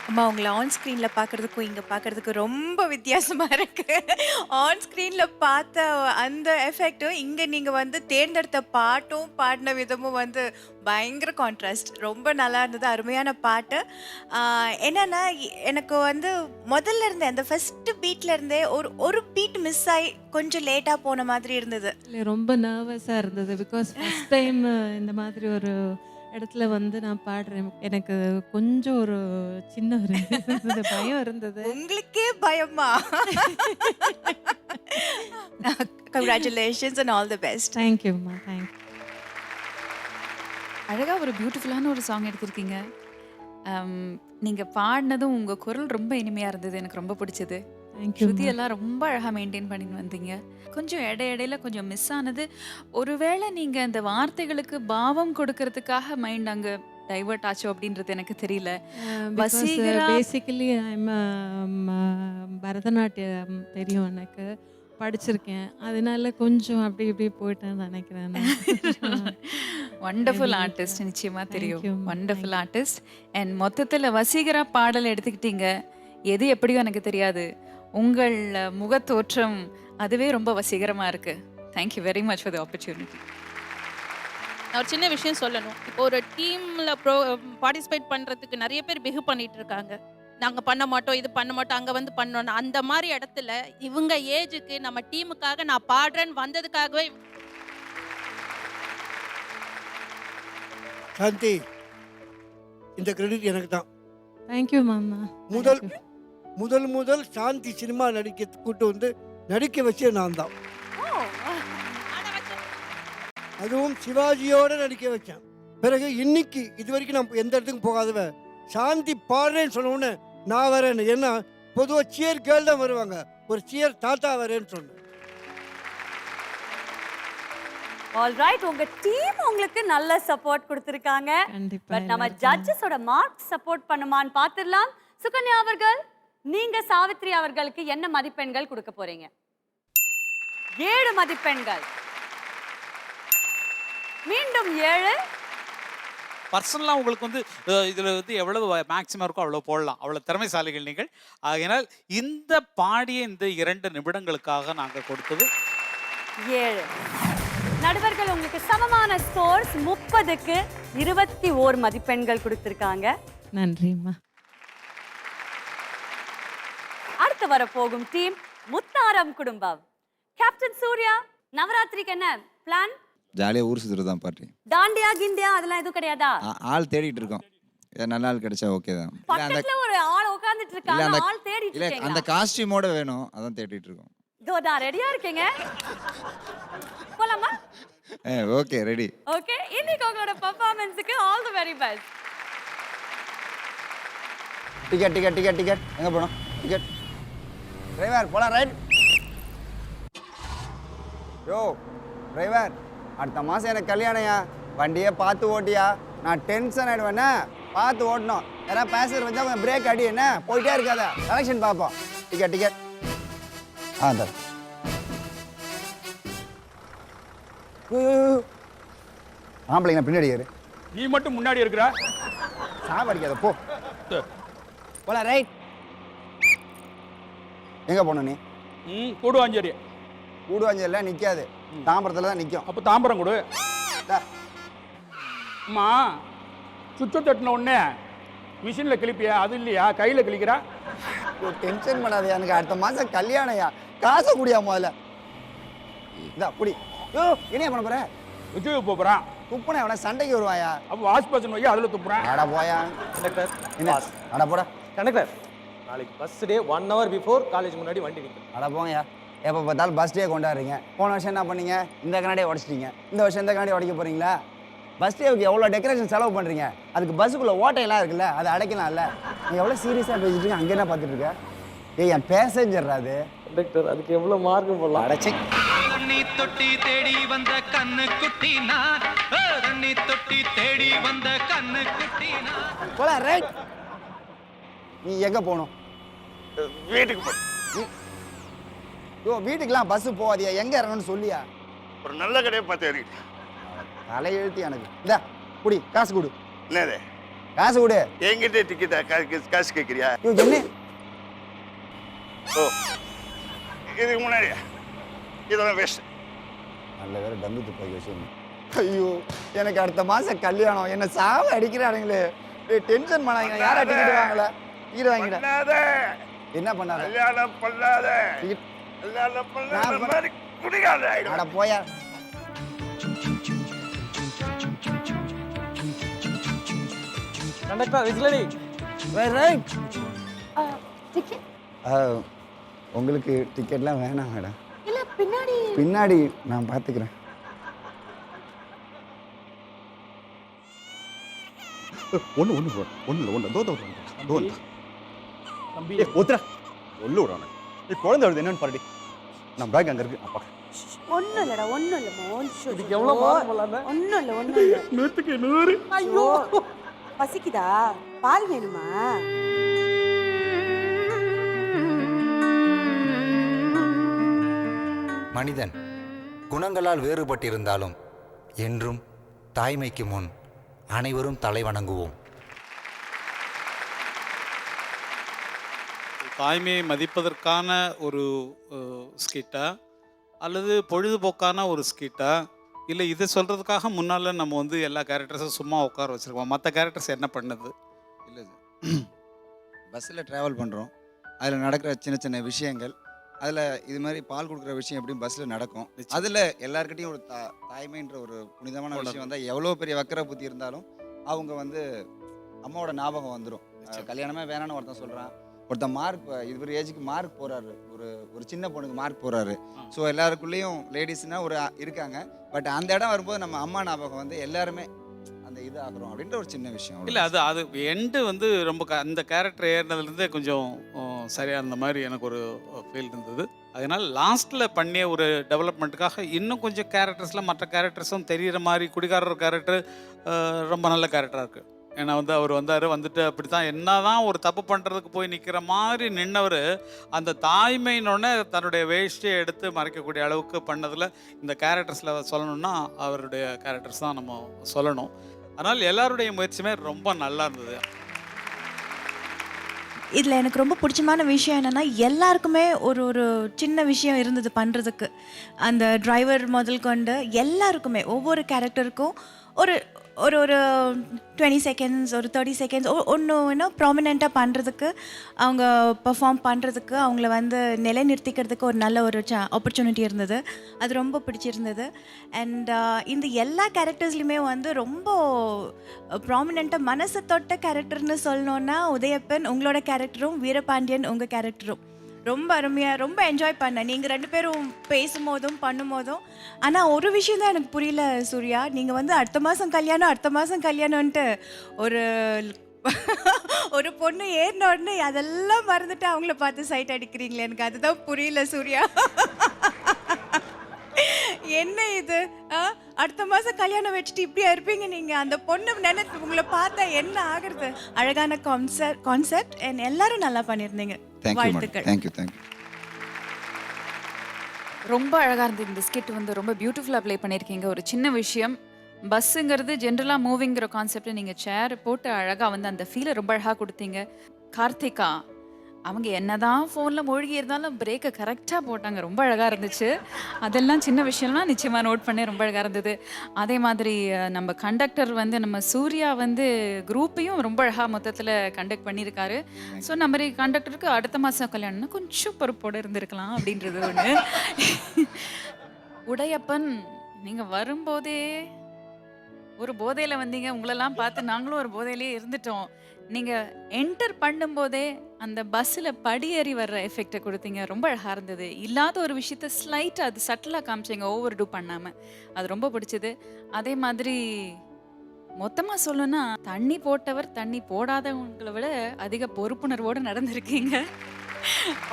அம்மா உங்களை ஆன் ஸ்க்ரீனில் பார்க்குறதுக்கும் இங்கே பார்க்குறதுக்கும் ரொம்ப வித்தியாசமாக இருக்குது. ஆன் ஸ்க்ரீனில் பார்த்த அந்த எஃபெக்டும் இங்கே நீங்கள் வந்து தேர்ந்தெடுத்த பாட்டும் பாடின விதமும் வந்து பயங்கர கான்ட்ராஸ்ட். ரொம்ப நல்லா இருந்தது, அருமையான பாட்டு. என்னென்னா எனக்கு வந்து முதல்ல இருந்தே அந்த ஃபஸ்ட்டு பீட்டில் இருந்தே ஒரு பீட் மிஸ் ஆகி கொஞ்சம் லேட்டாக போன மாதிரி இருந்தது. இல்லை, ரொம்ப நர்வஸாக இருந்தது. பிகாஸ் ஃபஸ்ட் டைம் இந்த மாதிரி ஒரு இடத்துல வந்து நான் பாடுறேன். எனக்கு கொஞ்சம் ஒரு சின்ன ஒரு பயம் இருந்தது. உங்களுக்கே பயமா? Congratulations and all the best. தேங்க்யூம்மா, தேங்க்யூ. அழகாக ஒரு பியூட்டிஃபுல்லான ஒரு சாங் எடுத்திருக்கீங்க. நீங்கள் பாடினதும் உங்கள் குரல் ரொம்ப இனிமையாக இருந்தது, எனக்கு ரொம்ப பிடிச்சது. ஸ்ருதி எல்லாம் ரொம்ப அழகாக மெயின்டைன் பண்ணிட்டு வந்தீங்க. கொஞ்சம் இடையில கொஞ்சம் மிஸ் ஆனது, ஒருவேளை நீங்கள் அந்த வார்த்தைகளுக்கு பாவம் கொடுக்கறதுக்காக மைண்ட் அங்கே டைவர்ட் ஆச்சோ அப்படின்றது எனக்கு தெரியல. பேசிக்கலி பரதநாட்டியம் தெரியும், எனக்கு படிச்சிருக்கேன், அதனால கொஞ்சம் அப்படி இப்படி போயிட்டேன்னு நினைக்கிறேன். வண்டர்ஃபுல் ஆர்டிஸ்ட், நிச்சயமாக தெரியும், வண்டர்ஃபுல் ஆர்டிஸ்ட். அண்ட் மொத்தத்தில் வசீகரா பாடல் எடுத்துக்கிட்டீங்க. எது எப்படியோ எனக்கு தெரியாது, உங்கள் முகத்தோற்றம் அதுவே ரொம்ப வசீகரமாக இருக்குது. Thank you very much for the opportunity. நான் ஒரு சின்ன விஷயம் சொல்லணும். இப்போ ஒரு டீமில் பார்ட்டிசிபேட் பண்ணுறதுக்கு நிறைய பேர் பிகு பண்ணிட்டு இருக்காங்க. நாங்கள் பண்ண மாட்டோம், இது பண்ண மாட்டோம், அங்கே வந்து பண்ணோம். அந்த மாதிரி இடத்துல இவங்க ஏஜுக்கு நம்ம டீமுக்காக நான் பாடுறேன்னு வந்ததுக்காகவே சாந்தி, இந்த கிரெடிட் எனக்கு தான். தேங்க்யூ மாமா. முதல் சாந்தி சினிமா நடிக்க கூட்டு வந்து நடிக்க வச்சே நான் தான். அதுவும் சிவாஜியோட நடிக்க வச்சேன். பிறகு இன்னைக்கு இது வரைக்கும் நான் எந்த இடத்துக்கும் போகாதவ சாந்தி பாடுறேன்னு சொன்னோன்னு நான் வரேன்னு. ஏன்னா பொதுவாக சியர் கேர்ள் தான் வருவாங்க, ஒரு சியர் தாத்தா வரேன்னு சொன்னேன். ஆல்ரைட், உங்க டீம் உங்களுக்கு நல்ல சப்போர்ட் கொடுத்திருக்காங்க. பட் நம்ம ஜட்ஜஸோட மார்க் சப்போர்ட் பண்ணுமான்னு பார்த்துடலாம். சுகன்யா அவர்கள், நீங்க சாவித்ரி அவர்களுக்கு என்ன மதிப்பெண்கள் கொடுக்க போறீங்க? 7 மதிப்பெண்கள். மீண்டும் 7. பர்சனலாக உங்களுக்கு வந்து இதில் வந்து எவ்வளவு மேக்ஸிமம் இருக்கோ அவ்வளோ போடலாம், அவ்வளோ திறமைசாலிகள் நீங்கள். ஆகையினால் இந்த பாடிய இந்த 2 நிமிடங்களுக்காக நாங்கள் கொடுத்தது 7. நடுவர்கள் உங்களுக்கு சமமான ஸ்கோர்ஸ் 30க்கு 21 மதிப்பெண்கள் கொடுத்திருக்காங்க. நன்றிம்மா. அடுத்து வரப்போகும் டீம் முத்தாரம் குடும்பம். கேப்டன் சூர்யா, நவராத்திரிக்கு என்ன பிளான்? ஜாலியாக ஊர் சுற்றுறது தான் பாட்டி. தாண்டியா கிண்டியா அதெல்லாம் எதுவும் கிடையாதா? ஆள் தேடிட்டு இருக்கோம், நல்ல ஆள் கிடைச்சா ஓகே தான். பக்கத்துல ஒரு ஆள் உட்கார்ந்துட்டு இருக்காங்க, ஆள் தேடிட்டு இல்லை இருக்கீங்க. அந்த காஸ்டியூமோட வேணும், அதான் தேடிட்டு இருக்கோம். இதோடா ரெடியா இருக்கீங்க? போலாமா? Okay ready. ஓகே, இன்னைக்கு உங்களோட பெர்ஃபார்மன்ஸ்க்கு all the very best. Ticket ticket ticket ticket எங்கே போகணும்? டிக்கெட் டிரைவர் போலாம். ரைட். யோ டிரைவர், அடுத்த மாதம் எனக்கு கல்யாணம்யா, வண்டியை பார்த்து ஓட்டியா, நான் டென்ஷன் ஆகிடுவேண்ணே, பார்த்து ஓட்டணும். யாராவது பேசஞ்சர் வச்சா கொஞ்சம் பிரேக் அடி, என்ன போயிட்டே இருக்காத, கலெக்ஷன் பார்ப்போம். டிக்கெட் டிக்கெட் தர். ஆம்பளைங்க பின்னாடி ஏறு, நீ மட்டும் முன்னாடி இருக்கிற, சாவடிக்காத போ. போலாம். ரைட். எங்கே போகணும் நீ? கூடுவாஞ்சேரி. கூடுவாஞ்சேரியில் நிற்காது, தாம்பரத்தில் தான் நிற்கும். அப்போ தாம்பரம் கொடு. அம்மா சுவிட்சை தட்டின உடனே மிஷினில் கிளிப்பியா, அது இல்லையா கையில் கிளிக்கிறா? டென்ஷன் பண்ணாதயா, எனக்கு அடுத்த மாதம் கல்யாணம்யா, காசை குடியா முதல்ல. இதா குடி. யோ என்ன பண்ண போகிற? விஜய் போகிறான். துப்புனா அவனை சண்டைக்கு வருவாயா? அப்போ வாஷ் பேஷன் வை, அதில் துப்புறான். அடா போயா. கண்டக்டர் என்ன அடா போடா. கண்டக்டர், நாளைக்கு bus day 1 hour before college முன்னாடி வண்டி நிற்கும். அடா போங்கயா, எப்போ பார்த்தாலும் பஸ் டே கொண்டாடுறீங்க. போன வருஷம் என்ன பண்ணீங்க? இந்த கண்ணாடியை உடச்சிட்டீங்க. இந்த வருஷம் இந்த கண்ணாடி உடைக்க போகிறீங்களா? பஸ் டேவுக்கு எவ்வளோ டெக்கரேஷன் செலவு பண்ணுறீங்க, அதுக்கு பஸ்ஸுக்குள்ளே ஓட்டையெல்லாம் இருக்குல்ல, அதை அடைக்கலாம்ல. நீ எவ்வளோ சீரியஸாக பேசிட்டு இருக்க, அங்கே என்ன பார்த்துட்டு இருக்க? ஏய் என் பேசஞ்சர் அது. கண்டக்டர், அதுக்கு எவ்வளோ மார்க் போடலாம்? அடைச்சி தண்ணி தொட்டி தேடி வந்த கண்ணு குட்டி நான், தண்ணி தொட்டி தேடி வந்த கண்ணு குட்டி நான். போல. ரைட். நீ எங்கே போகணும்? வீட்டுக்கு போ. யோ வீட்டுக்கெல்லாம் பஸ்ஸு போகாதியா, எங்கே இறங்கணும்னு சொல்லியா? ஒரு நல்ல கடையை பார்த்து ஏறிக்கிட்டு. தலை எழுத்து எனக்கு. இந்த குடி, காசு கொடு. என்னது காசு கொடு. என்கிட்ட டிக்கெட்டா காசு கேட்குறியா? யோ என்ன? ஓ இதுக்கு முன்னாடி இதெல்லாம் வேஸ்ட். நல்ல வேற டம்பு துப்பாக்கி வச்சு. ஐயோ எனக்கு அடுத்த மாதம் கல்யாணம், என்ன சாவ அடிக்கிறானுங்களே. டென்ஷன் பண்ணாங்க. யாரா டிக்கெட் வாங்கல? டிக்கெட் வாங்கிட. என்ன பண்ணாத? கல்யாணம் பண்ணாத. கல்யாணம் பண்ணாத மாதிரி குடிக்காத. அட போயா. கண்டக்டர் விஜிலடி. ரைட். உங்களுக்கு டிக்கெட்லாம் வேணாம் மேடம். இல்ல பின்னாடி பின்னாடி நான் பார்த்துக்கிறேன். ஒன்று இல்லை தம்பி ஒத்துறா ஒன்று விடானே. நீ குழந்தை வருது என்னன்னு பாருடி. நான் பேக் அங்கே இருக்கு, அப்பா. ஒன்றும் இல்லைடா, ஒன்றும் இல்லைம்மா. இதுக்கு எவ்வளோ மார்க் போடலாமே? ஒன்றும் இல்லை, ஒன்றும் இல்லை. 100க்கு 100. ஐயோ பசிக்குதா? பால் வேணுமா? மனிதன் குணங்களால் வேறுபட்டிருந்தாலும் என்றும் தாய்மைக்கு முன் அனைவரும் தலை வணங்குவோம். தாய்மையை மதிப்பதற்கான ஒரு ஸ்கிட்டா அல்லது பொழுதுபோக்கான ஒரு ஸ்கிட்டா, இல்லை இதை சொல்கிறதுக்காக முன்னால் நம்ம வந்து எல்லா கேரக்டர்ஸும் சும்மா உட்கார வச்சுருக்கோம், மற்ற கேரக்டர்ஸ் என்ன பண்ணுது? இல்லை சார், பஸ்ஸில் ட்ராவல் பண்ணுறோம், அதில் நடக்கிற சின்ன சின்ன விஷயங்கள், அதில் இது மாதிரி பால் கொடுக்குற விஷயம் எப்படியும் பஸ்ஸில் நடக்கும். அதில் எல்லாருக்கிட்டையும் ஒரு தாய்மைன்ற ஒரு புனிதமான விஷயம் வந்தால் எவ்வளோ பெரிய வக்கர புத்தி இருந்தாலும் அவங்க வந்து அம்மாவோட ஞாபகம் வந்துடும். கல்யாணமே வேணான்னு ஒருத்தன் சொல்கிறான், ஒருத்தன் மார்க் இவர் ஏஜுக்கு மார்க் போகிறாரு, ஒரு சின்ன பொண்ணுக்கு மார்க் போகிறாரு. ஸோ எல்லாருக்குள்ளேயும் லேடிஸ்னால் ஒரு இருக்காங்க, பட் அந்த இடம் வரும்போது நம்ம அம்மா ஞாபகம் வந்து எல்லாருமே அந்த இது ஆகிறோம் அப்படின்ற ஒரு சின்ன விஷயம். இல்லை அது எண்டு வந்து ரொம்ப அந்த கேரக்டர் ஏறினதுலேருந்தே கொஞ்சம் சரியாக இருந்த மாதிரி எனக்கு ஒரு ஃபீல் இருந்தது. அதனால் லாஸ்ட்டில் பண்ணிய ஒரு டெவலப்மெண்ட்டுக்காக இன்னும் கொஞ்சம் கேரக்டர்ஸில் மற்ற கேரக்டர்ஸும் தெரிகிற மாதிரி. குடிகாரர் கேரக்டர் ரொம்ப நல்ல கேரக்டராக இருக்குது. ஏன்னா வந்து அவர் வந்துட்டு அப்படி தான் என்ன தான் ஒரு தப்பு பண்ணுறதுக்கு போய் நிற்கிற மாதிரி நின்னவர் அந்த தாய்மையினோடனே தன்னுடைய வேஷ்டியை எடுத்து மறைக்கக்கூடிய அளவுக்கு பண்ணதில் இந்த கேரக்டர்ஸில் சொல்லணும்னா அவருடைய கேரக்டர்ஸ் தான் நம்ம சொல்லணும். அதனால் எல்லாருடைய முயற்சியுமே ரொம்ப நல்லா இருந்தது. இதில் எனக்கு ரொம்ப பிடிச்சமான விஷயம் என்னென்னா எல்லாருக்குமே ஒரு ஒரு சின்ன விஷயம் இருந்தது பண்ணுறதுக்கு. அந்த டிரைவர் முதல் கொண்டு எல்லாருக்குமே ஒவ்வொரு கேரக்டருக்கும் ஒரு ஒரு ஒரு 20 செகண்ட்ஸ் ஒரு 30 செகண்ட்ஸ் ஒன்று இன்னும் ப்ராமினெண்ட்டாக பண்ணுறதுக்கு, அவங்க பெர்ஃபார்ம் பண்ணுறதுக்கு, அவங்கள வந்து நிலைநிறுத்திக்கிறதுக்கு ஒரு நல்ல ஒரு ஆப்பர்ச்சுனிட்டி இருந்தது. அது ரொம்ப பிடிச்சிருந்தது. அண்ட் இந்த எல்லா கேரக்டர்ஸ்லையுமே வந்து ரொம்ப ப்ராமினெண்ட்டாக மனசை தொட்ட கேரக்டர்னு சொல்லணுன்னா உதயப்பன் உங்களோட கேரக்டரும், வீரபாண்டியன் உங்கள் கேரக்டரும் ரொம்ப அருமையாக ரொம்ப என்ஜாய் பண்ணேன். நீங்கள் 2 பேரும் பேசும்போதும் பண்ணும்போதும். ஆனால் ஒரு விஷயம் தான் எனக்கு புரியல சூர்யா, நீங்கள் வந்து அடுத்த மாதம் கல்யாணம்ன்ட்டு ஒரு பொண்ணு ஏறின உடனே அதெல்லாம் மறந்துட்டு அவங்கள பார்த்து சைட் அடிக்கிறீங்களே, எனக்கு அதுதான் புரியல சூர்யா. என்ன இது? அடுத்த மாதம் கல்யாணம் வச்சுட்டு இப்படியா இருப்பீங்க நீங்கள்? அந்த பொண்ணு நினைத்து உங்களை பார்த்தா என்ன ஆகுறது? அழகான கான்செப்ட் அண்ட் எல்லாரும் நல்லா பண்ணியிருந்தீங்க. வாழ்த்துக்கள். தேங்க்யூ. ரொம்ப அழகாக இருந்தது இந்த ஸ்கிட் வந்து ரொம்ப பியூட்டிஃபுல்லாக ப்ளே பண்ணியிருக்கீங்க. ஒரு சின்ன விஷயம், பஸ்ஸுங்கிறது ஜென்ரலாக மூவிங்கிற கான்செப்டை நீங்கள் சேர் போட்டு அழகாக வந்து அந்த ஃபீலை ரொம்ப அழகாக கொடுத்தீங்க. கார்த்திகா அவங்க என்னதான் ஃபோனில் மூழ்கி இருந்தாலும் பிரேக்கை கரெக்டாக போட்டாங்க, ரொம்ப அழகாக இருந்துச்சு. அதெல்லாம் சின்ன விஷயம்லாம் நிச்சயமாக நோட் பண்ணி ரொம்ப அழகாக இருந்தது. அதே மாதிரி நம்ம கண்டக்டர் வந்து நம்ம சூர்யா வந்து குரூப்பையும் ரொம்ப அழகாக மொத்தத்தில் கண்டக்ட் பண்ணியிருக்காரு. ஸோ நம்ம மாதிரி கண்டக்டருக்கு அடுத்த மாதம் கல்யாணம்னா கொஞ்சம் பொறுப்போடு இருந்திருக்கலாம் அப்படின்றது ஒன்று. உடையப்பன் நீங்கள் வரும்போதே ஒரு போதையில் வந்தீங்க, உங்களெல்லாம் பார்த்து நாங்களும் ஒரு போதையிலே இருந்துட்டோம். நீங்கள் என்டர் பண்ணும்போதே அந்த பஸ்ஸில் படியேறி வர்ற எஃபெக்டை கொடுத்தீங்க, ரொம்ப அழகாக இருந்தது. இல்லாத ஒரு விஷயத்த ஸ்லைட்டாக அது சட்டிலாக காமிச்சிங்க, ஓவர் டூ பண்ணாமல். அது ரொம்ப பிடிச்சது. அதே மாதிரி மொத்தமாக சொல்லணும்னா தண்ணி போட்டவர் தண்ணி போடாதவங்களை விட அதிக பொறுப்புணர்வோடு நடந்திருக்கீங்க.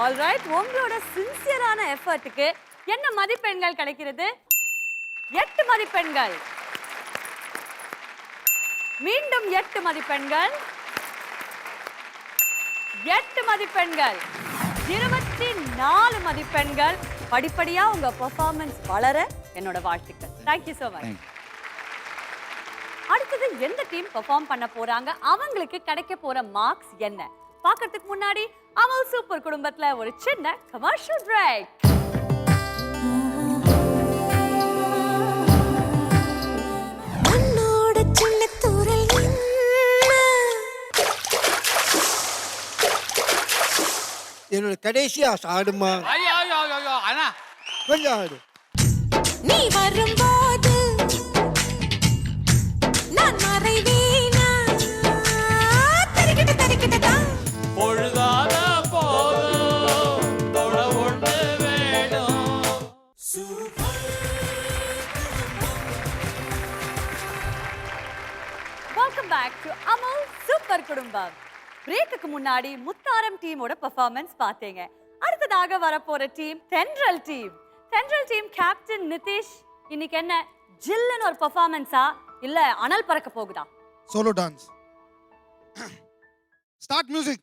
ஆல்ரைட், உங்களோட சின்சியரான எஃபர்ட்டுக்கு என்ன மதிப்பெண்கள் கிடைக்கிறது? 8 மதிப்பெண்கள். மீண்டும் 8 மதிப்பெண்கள். 8 மதிப்பெண்கள். 24 மதிப்பெண்கள். படிப்படியா உங்க பெர்ஃபார்மன்ஸ் வளர என்னோட வாழ்த்துக்கள். Thank you so much. அடுத்தது எந்த டீம் பெர்ஃபார்ம் பண்ண போறாங்க, அவங்களுக்கு கிடைக்க போற மார்க்ஸ் என்ன பார்க்கிறதுக்கு முன்னாடி அமல் சூப்பர் குடும்பத்துல ஒரு சின்ன கமர்ஷியல் பிரேக். என்னோட கடைசி ஆசை ஆடுமா, கொஞ்சம் ஆடு. நீ வரும்போது நான் மறைவேனா, தரிக்கிட்ட பொழுதாத போதும் தொட ஒன்று வேணும். வெல்கம் பேக் டு அமல் சூப்பர் குடும்பம். பிரேக்குக்கு முன்னாடி முத்தாரம் டீமோட பெர்ஃபார்மன்ஸ் பார்த்தீங்க. அடுத்ததாக வரப்போற டீம் தென்றல் டீம். தென்றல் டீம் கேப்டன் நிதிஷ், இன்னைக்கு என்ன ஜில்லுன்னு ஒரு பெர்ஃபார்மன்ஸா இல்ல அனல் பறக்க போகுதா? Solo dance. Start music.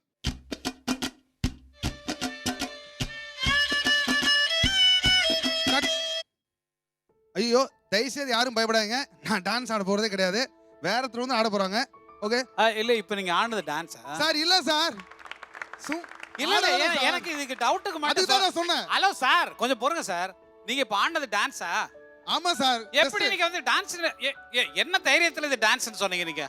ஐயோ தயவுசெய்து யாரும் பயப்படாதீங்க, நான் டான்ஸ் ஆட போறதே கிடையாது, வேற ஒருத்தர் வந்து ஆட போறாங்க. ஓகே இல்ல இப்போ நீங்க ஆனது டான்ஸா சார்? இல்ல சார், இல்ல எனக்கு இதுக்கு டவுட்டுக்கு அதுக்கு தான் நான் சொன்னேன். ஹலோ சார், கொஞ்சம் பொறுங்க சார். நீங்க இப்போ ஆனது டான்ஸா? ஆமா சார். எப்படி நீங்க வந்து டான்ஸ் என்ன தைரியத்துல இது டான்ஸ்னு சொன்னீங்க நீங்க?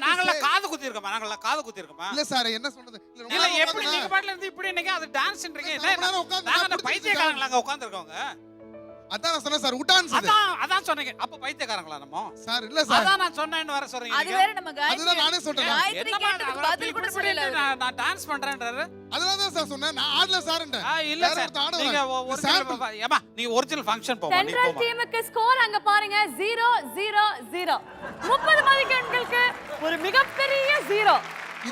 நாங்கெல்லாம் காது குத்தி இருக்கோமா? நாங்கெல்லாம் காது குத்தி இருக்கோமா? இல்ல சார், என்ன சொல்றது? இல்ல எப்படி நீங்க பாட்டுல இருந்து இப்படி நீங்க அது டான்ஸ்ன்றீங்க? நாங்க பைத்தியக்காரங்களா அங்க உட்கார்ந்து இருக்கோங்க? அதான் நான் சொன்னேன் சார், உடான்ஸ் இது. அதான் சொன்னீங்க. அப்ப பைத்தியக்காரங்களா நம்ம? சார் இல்ல சார், அதான் நான் சொன்னேன்னு வர சொல்றீங்க. அது வேற நம்ம காயத்ரி. அதுதான் நானே சொல்றேன். காயத்ரி கேட்டதுக்கு பதில் கூட சொல்லல. நான் டான்ஸ் பண்றேன்றாரு. அதுதான் தான் சார் சொன்னேன், நான் ஆடல சார்ன்றேன். இல்ல சார், நீங்க ஒரிஜினல் ஏமா நீங்க ஒரிஜினல் ஃபங்க்ஷன் போங்க. நீங்க தென்றல் டீமுக்கு ஸ்கோர் அங்க பாருங்க 0-0-0. 30 மதிப்பெண்களுக்கு ஒரு மிகப்பெரிய 0.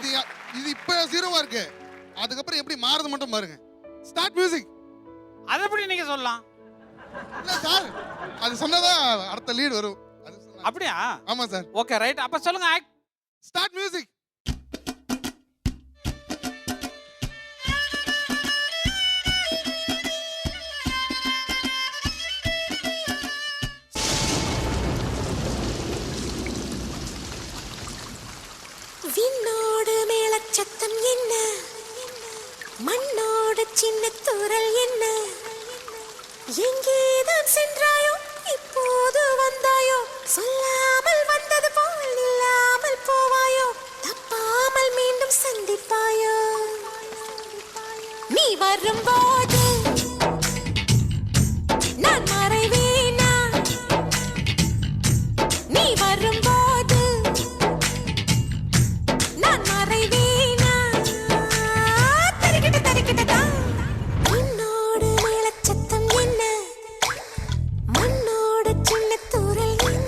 இது இப்ப 0வா இருக்கு, அதுக்கு அப்புறம் எப்படி மாறுது மட்டும் பாருங்க. Start music. அது எப்படி நீங்க சொல்லலாம்? இல்ல சார், அது சொன்னதா அடுத்த லீட் வரும். அப்படியா? ஆமா சார். ஓகே ரைட், அப்ப சொல்லுங்க. Start music. சின்ன தூரல் என்ன எங்கேதான் சென்றாயோ இப்போது வந்தாயோ சொல்லாமல் வந்தது போல் இல்லாமல் போவாயோ தப்பாமல் மீண்டும் சந்திப்பாயோ நீ வரும்போது நான் மறைவேனா நீ வரும்போது நான் மறைவேனா தரிக்கிட்ட தரிக்கிட்டதா உன்னோடு மேலச்சத்தம் என்ன மண்ணோட சின்ன தூரல் என்ன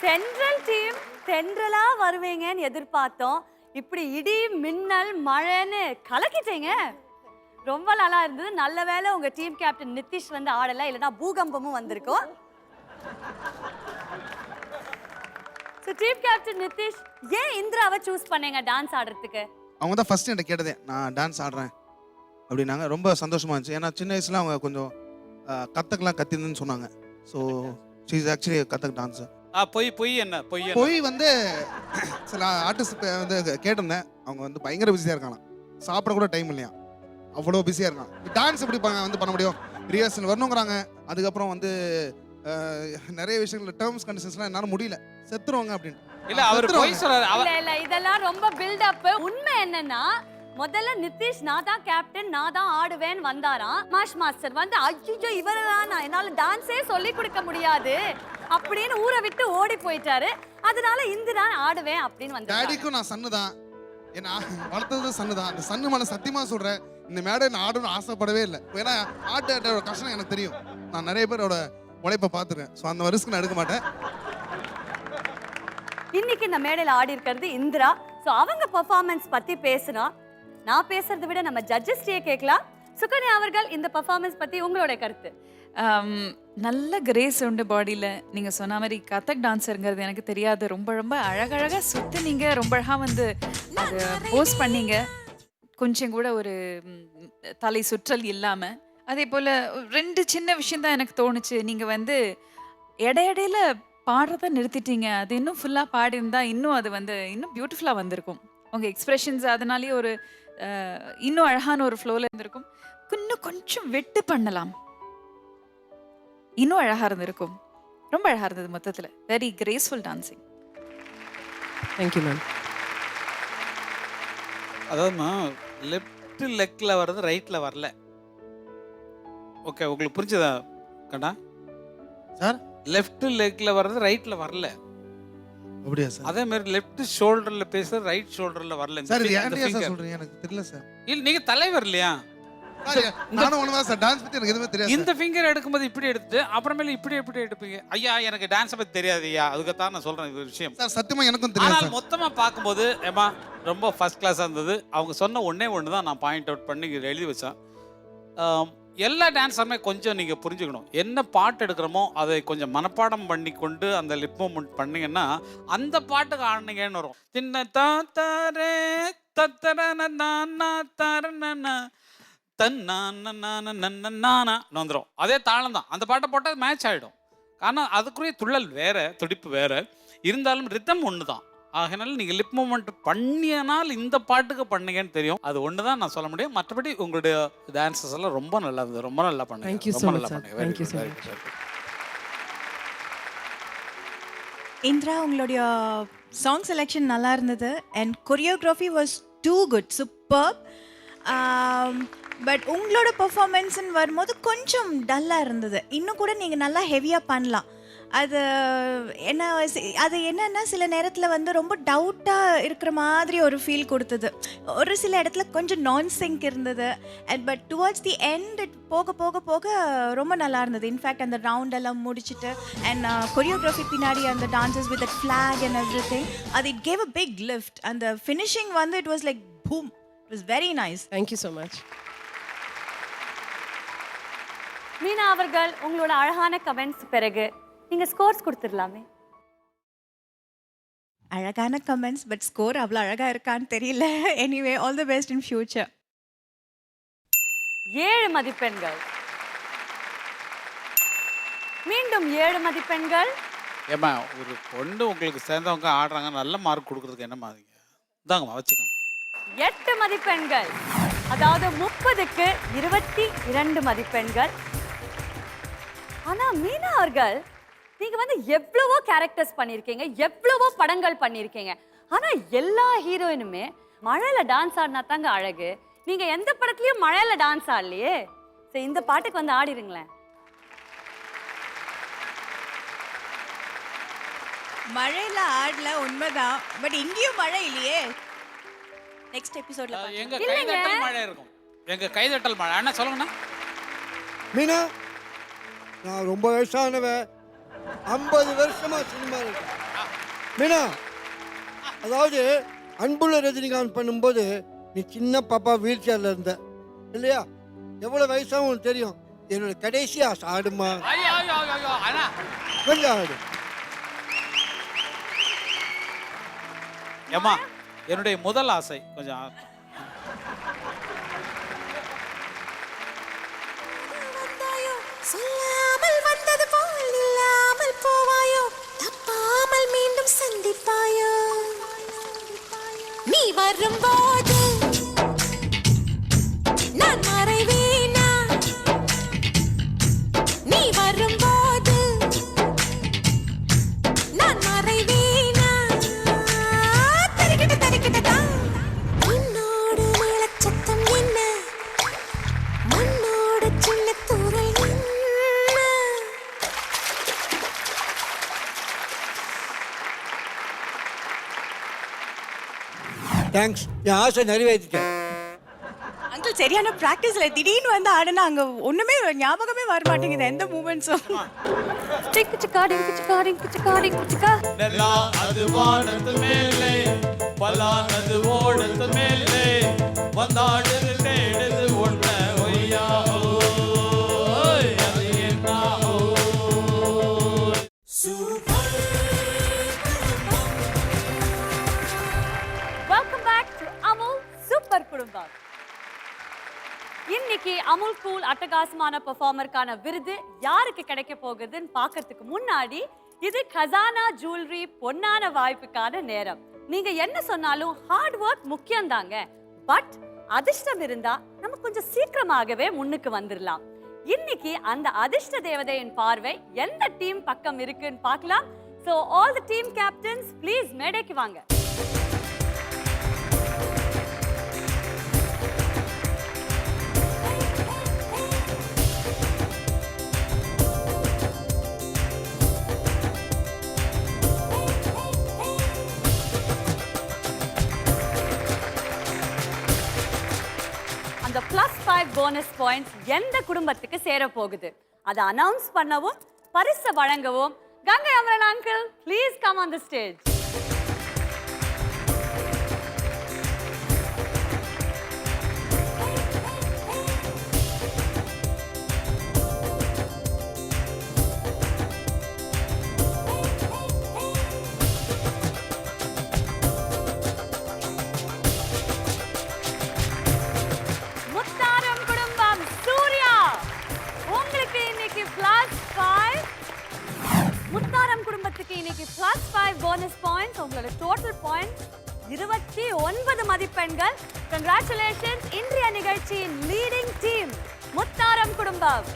சென்ட்ரல் டீம் தென்றலா வருவீங்கன்னு எதிர்பார்த்தோம். இப்படி இடி மின்னல் மழைன்னு கலக்கிட்டீங்க. ரொம்ப நல்லா இருந்தது. நல்ல வேளை உங்க டீம் கேப்டன் நிதிஷ் வந்து ஆடல, இல்லைன்னா பூகம்பமும் வந்திருக்கும். டீம் கேப்டன் நிதிஷ், ஏன் இந்திராவை சூஸ் பண்ணீங்க டான்ஸ் ஆடுறதுக்கு? அவங்க தான் ஃபர்ஸ்ட் என்கிட்ட கேட்டதே, நான் டான்ஸ் ஆடுறேன் அப்படின்னாங்க. ரொம்ப சந்தோஷமா இருந்துச்சு. ஏன்னா சின்ன வயசுல அவங்க கொஞ்சம் கத்துக்கலாம் கத்திருந்துன்னு சொன்னாங்க. ஸோ ஷீ இஸ் ஆக்சுவலி கத்துக் டான்ஸர். பொய் என்ன பொய் வந்து சில ஆர்டிஸ்ட் வந்து கேட்டிருந்தேன். அவங்க வந்து பயங்கர பிஸியாக இருக்காங்க, சாப்பிட கூட டைம் இல்லையா, அவ்வளோ பிஸியாக இருக்காங்க. டான்ஸ் எப்படி வந்து பண்ண முடியும், ரிஹர்சல் வரணுங்கிறாங்க. அதுக்கப்புறம் வந்து நிறைய விஷயங்கள் டேர்ம்ஸ் கண்டிஷன்ஸ்லாம் என்னால முடியல, செத்துருவாங்க அப்படின்னு. இல்ல அவர் பொய் சொல்றாரு. இல்ல இதெல்லாம் ரொம்ப பில்ட் அப். உண்மை என்னன்னா, முதல்ல நிதிஷ் நான் தான் கேப்டன், நான் தான் ஆடுவேன்னு வந்தாராம். மாஷ் மாஸ்டர் வந்து ஐயோ இவரெல்லாம் என்னால டான்ஸே சொல்லி கொடுக்க முடியாது அப்படின்னு ஊரை விட்டு ஓடி போயிட்டாரு. அதனால இந்திரா ஆடுவேன் அப்படின்னு வந்தாரு. டாடிக்கும் நான் சன்னு தான், என்ன வளர்த்தது சன்னு தான். அந்த சன்னு மன சத்தியமா சொல்றேன், இந்த மேடை நான் ஆடணும்னு ஆசைப்படவே இல்லை. ஏன்னா ஆட்டோட கஷ்டம் எனக்கு தெரியும். நான் நிறைய பேரோட உழைப்பை பார்த்துருக்கேன். ஸோ அந்த ரிஸ்க் நான் எடுக்க மாட்டேன். இன்னைக்கு இந்த மேடையில் ஆடி இருக்கிறது இந்திரா. ஸோ அவங்க பெர்ஃபார்மன்ஸ் பத்தி பேசினா, நான் பேசுறதை விட நம்ம ஜட்ஜஸ்டே கேட்கலாம். சுகன்யா அவர்கள், இந்த பெர்ஃபார்மன்ஸ் பத்தி உங்களோட கருத்து? நல்ல கிரேஸ் உண்டு பாடியில். நீங்கள் சொன்ன மாதிரி கதக் டான்ஸருங்கிறது எனக்கு தெரியாது. ரொம்ப ரொம்ப அழகழகாக சுற்றி நீங்கள் ரொம்ப அழகாக வந்து அதை போஸ்ட் பண்ணீங்க. கொஞ்சம் கூட ஒரு தலை சுற்றல் இல்லாமல். அதே போல் 2 சின்ன விஷயந்தான் எனக்கு தோணுச்சு. நீங்கள் வந்து இடையிடையில பாடுறத நிறுத்திட்டீங்க. அது இன்னும் ஃபுல்லாக பாடியிருந்தா இன்னும் அது வந்து இன்னும் பியூட்டிஃபுல்லாக வந்திருக்கும். உங்கள் எக்ஸ்பிரஷன்ஸ் அதனாலேயே ஒரு இன்னும் அழகான ஒரு ஃப்ளோவில் இருந்திருக்கும். இன்னும் கொஞ்சம் வெட்டு பண்ணலாம், இன்னும் அழகாக இருந்திருக்கும். ரொம்ப அழகாக இருந்தது. மொத்தத்தில் very graceful dancing. Thank you ma'am. அதாவதுமா, லெஃப்ட் லெக்கில் வர்றது ரைட்டில் வரல. ஓகே, உங்களுக்கு புரிஞ்சதா கண்ணா? சார், லெஃப்ட் லெக்கில் வர்றது ரைட்டில் வரல. அப்படியா சார்? அதே மாதிரி லெஃப்ட் ஷோல்டரில் பேசுறது ரைட் ஷோல்டரில் வரல. சார் இது ஏன்டியா சார் சொல்றீங்க? எனக்கு தெரியல சார். இல்லை, நீங்கள் தலைவர் இல்லையா? நானும் ஒண்ணுதான் சார், டான்ஸ் பத்தி எனக்கு எதுவுமே தெரியாது. இந்த ஃபிங்கர் எடுக்கும்போது இப்படி எடுத்து அப்புறமேல இப்படி எப்படி எடுப்பீங்க? ஐயா எனக்கு டான்ஸை பத்தி தெரியாது ஐயா, அதுக்கு தான் நான் சொல்றேன் இது விஷயம். சார் சத்தியமா எனக்கும் தெரியாது ஆனால் சார். மொத்தமா பார்க்கும்போது ஏமா ரொம்ப ஃபர்ஸ்ட் கிளாஸாக இருந்தது. அவங்க சொன்ன ஒன்று தான் நான் பாயிண்ட் அவுட் பண்ணி எழுதி வச்சேன். எல்லா டான்ஸருமே கொஞ்சம் நீங்கள் புரிஞ்சுக்கணும். என்ன பாட்டு எடுக்கிறோமோ அதை கொஞ்சம் மனப்பாடம் பண்ணி கொண்டு அந்த லிப் மூமெண்ட் பண்ணீங்கன்னா அந்த பாட்டுக்கு ஆடினீங்கன்னு வரும். சின்ன தாத்தாரே தத்தரன தரண தன்னான வந்துடும். அதே தாளம் தான். அந்த பாட்டை போட்டால் மேட்ச் ஆகிடும். ஆனால் அதுக்குரிய துள்ளல் வேற, துடிப்பு வேற, இருந்தாலும் ரித்தம் ஒன்று தான். ஆகையினால நீங்கள் லிப் மூமெண்ட் பண்ணியனால் இந்த பாட்டுக்கு பண்ணீங்கன்னு தெரியும். அது ஒன்று தான் நான் சொல்ல முடியும். மற்றபடி உங்களுடைய டான்ஸஸ் எல்லாம் ரொம்ப நல்லா இருந்தது, ரொம்ப நல்லா பண்ணீங்க, ரொம்ப நல்லா பண்ணீங்க. Very good, very good. Indira, உங்களுடைய சாங் செலெக்ஷன் நல்லா இருந்தது and choreography was too good, super. But உங்களோட பெர்ஃபார்மன்ஸ்ன்னு வரும்போது கொஞ்சம் டல்லாக இருந்தது. இன்னும் கூட நீங்கள் நல்லா ஹெவியாக பண்ணலாம். அது என்ன, அது என்னன்னா சில நேரத்தில் வந்து ரொம்ப டவுட்டாக இருக்கிற மாதிரி ஒரு ஃபீல் கொடுத்தது. ஒரு சில இடத்துல கொஞ்சம் நான் சிங்க் இருந்தது. And but towards the end போக போக போக ரொம்ப நல்லா இருந்தது. இன்ஃபேக்ட் அந்த ரவுண்ட் எல்லாம் முடிச்சுட்டு அண்ட் கொரியோகிராஃபி பின்னாடி அந்த dances with that flag and everything, அது it gave a big lift. அந்த ஃபினிஷிங் வந்து it was like boom, it was very nice. Thank you so much. Meena அவர்கள், உங்களோட அழகான கமெண்ட்ஸ் பிறகு நீங்க ஸ்கோர்ஸ் கொடுத்துடலாமே. அழகான கமெண்ட்ஸ், பட் ஸ்கோர் அவ்வளோ அழகாக இருக்கான்னு தெரியல. Anyway, all the best in future. 7 மதிப்பெண்கள். மீண்டும் 7 மதிப்பெண்கள். ஏம்மா ஒரு பொண்ணு உங்களுக்கு சேர்ந்தவங்க ஆடுறாங்க, நல்ல மார்க் கொடுக்குறதுக்கு என்ன மாதிரி இதாங்கம்மா வச்சுக்கோங்க. 8 மதிப்பெண்கள். அதாவது 30க்கு 22 மதிப்பெண்கள். ஆனா மீனா அவர்கள், நீங்க வந்து எவ்வளவோ கேரக்டர்ஸ் பண்ணியிருக்கீங்க, எவ்வளவோ படங்கள் பண்ணியிருக்கீங்க. ஆனா எல்லா ஹீரோயினுமே மழையில டான்ஸ் ஆடினா தாங்க அழகு. நீங்க எந்த படத்துலயும் மழையில டான்ஸ் ஆடலையே. சரி, இந்த பாட்டுக்கு வந்து ஆடிருங்களேன். மழையில ஆடல உண்மைதான், பட் இங்கேயும் மழை இல்லையே. நெக்ஸ்ட் எபிசோட்ல எங்க கைதட்டல் மழை இருக்கும். எங்க கைதட்டல் மழை என்ன சொல்லுங்கண்ணா. மீனா, நான் ரொம்ப வயசானவன், 50 வருஷமா சினிமா இருக்கேன். மீனா, அதாவது அன்புள்ள ரஜினிகாந்த் பண்ணும்போது நீ சின்ன பாப்பா வீல் சேர்ல இருந்த இல்லையா? எவ்வளவு வயசாகவும் உனக்கு தெரியும். என்னோட கடைசி ஆசை ஆடுமா, கொஞ்சம் ஆடு. ஏம்மா என்னுடைய முதல் ஆசை கொஞ்சம் சொல்லாமல் வந்தது போல் இல்லாமல் போவாயோ, தப்பாமல் மீண்டும் சந்திப்பாயோ. நீ வரும்போது நான் மறைவேனா, நீ வரும்போது நான் மறைவேனா. தரிக்கிட்ட தரிக்கிட்டதான் உன்னோடு மேலச்சத்தம் என்ன, மண்ணோட சின்ன தூரல் என்ன. தேங்க்ஸ், என் ஆசை நிறைவேற்றிட்டேன். அங்கிள், சரியான பிராக்டிஸ்ல திடீர்னு வந்து ஆடுனா அங்க ஒண்ணுமே ஞாபகமே வர மாட்டேங்குது, எந்த மூமெண்ட்ஸும். டிக்கு சிக்கா டிங்கு சிக்கா டிங்கு சிக்கா டிங்கு சிக்கா. நெல்லா அது வானத்து மேலே, பலானது ஓடத்து மேலே, வந்தாடுது தேடுது ஒண்ண ஒய்யா ஓய், அது என்ன ஓய். Welcome back to Amul super குடும்பம். இன்னைக்கு அமுல் கூல் அட்டகாசமான பெர்ஃபார்மருக்கான விருது யாருக்கு கிடைக்க போகுதுன்னு பார்க்கறதுக்கு முன்னாடி, இது கசானா ஜுவல்லரி பொன்னான வாய்ப்புக்கான நேரம். நீங்க என்ன சொன்னாலும் ஹார்ட் ஒர்க் முக்கியம் தாங்க. பட் அதிர்ஷ்டம் இருந்தா நம்ம கொஞ்சம் சீக்கிரமாகவே முன்னுக்கு வந்துடலாம். இன்னைக்கு அந்த அதிர்ஷ்ட தேவதையின் பார்வை எந்த டீம் பக்கம் இருக்குன்னு பார்க்கலாம். So all the team captains, please மேடைக்கு வாங்க. அந்த +5 போனஸ் பாயிண்ட்ஸ் எந்த குடும்பத்துக்கு சேர போகுது அதை அனௌன்ஸ் பண்ணவும் பரிசு வழங்கவும் Gangai Amaran uncle please come on the stage. Mutharam குடும்பம் சூர்யா உங்களுக்கு இன்னைக்கு +5. முத்தாரம் குடும்பத்துக்கு இன்னைக்கு +5 போனஸ் பாயிண்ட்ஸ். உங்களோட டோட்டல் பாயிண்ட்ஸ் 29 மதிப்பெண்கள். கங்க்ராச்சுலேஷன்ஸ் இன்றைய நிகழ்ச்சியின் லீடிங் டீம் முத்தாரம் குடும்பம்.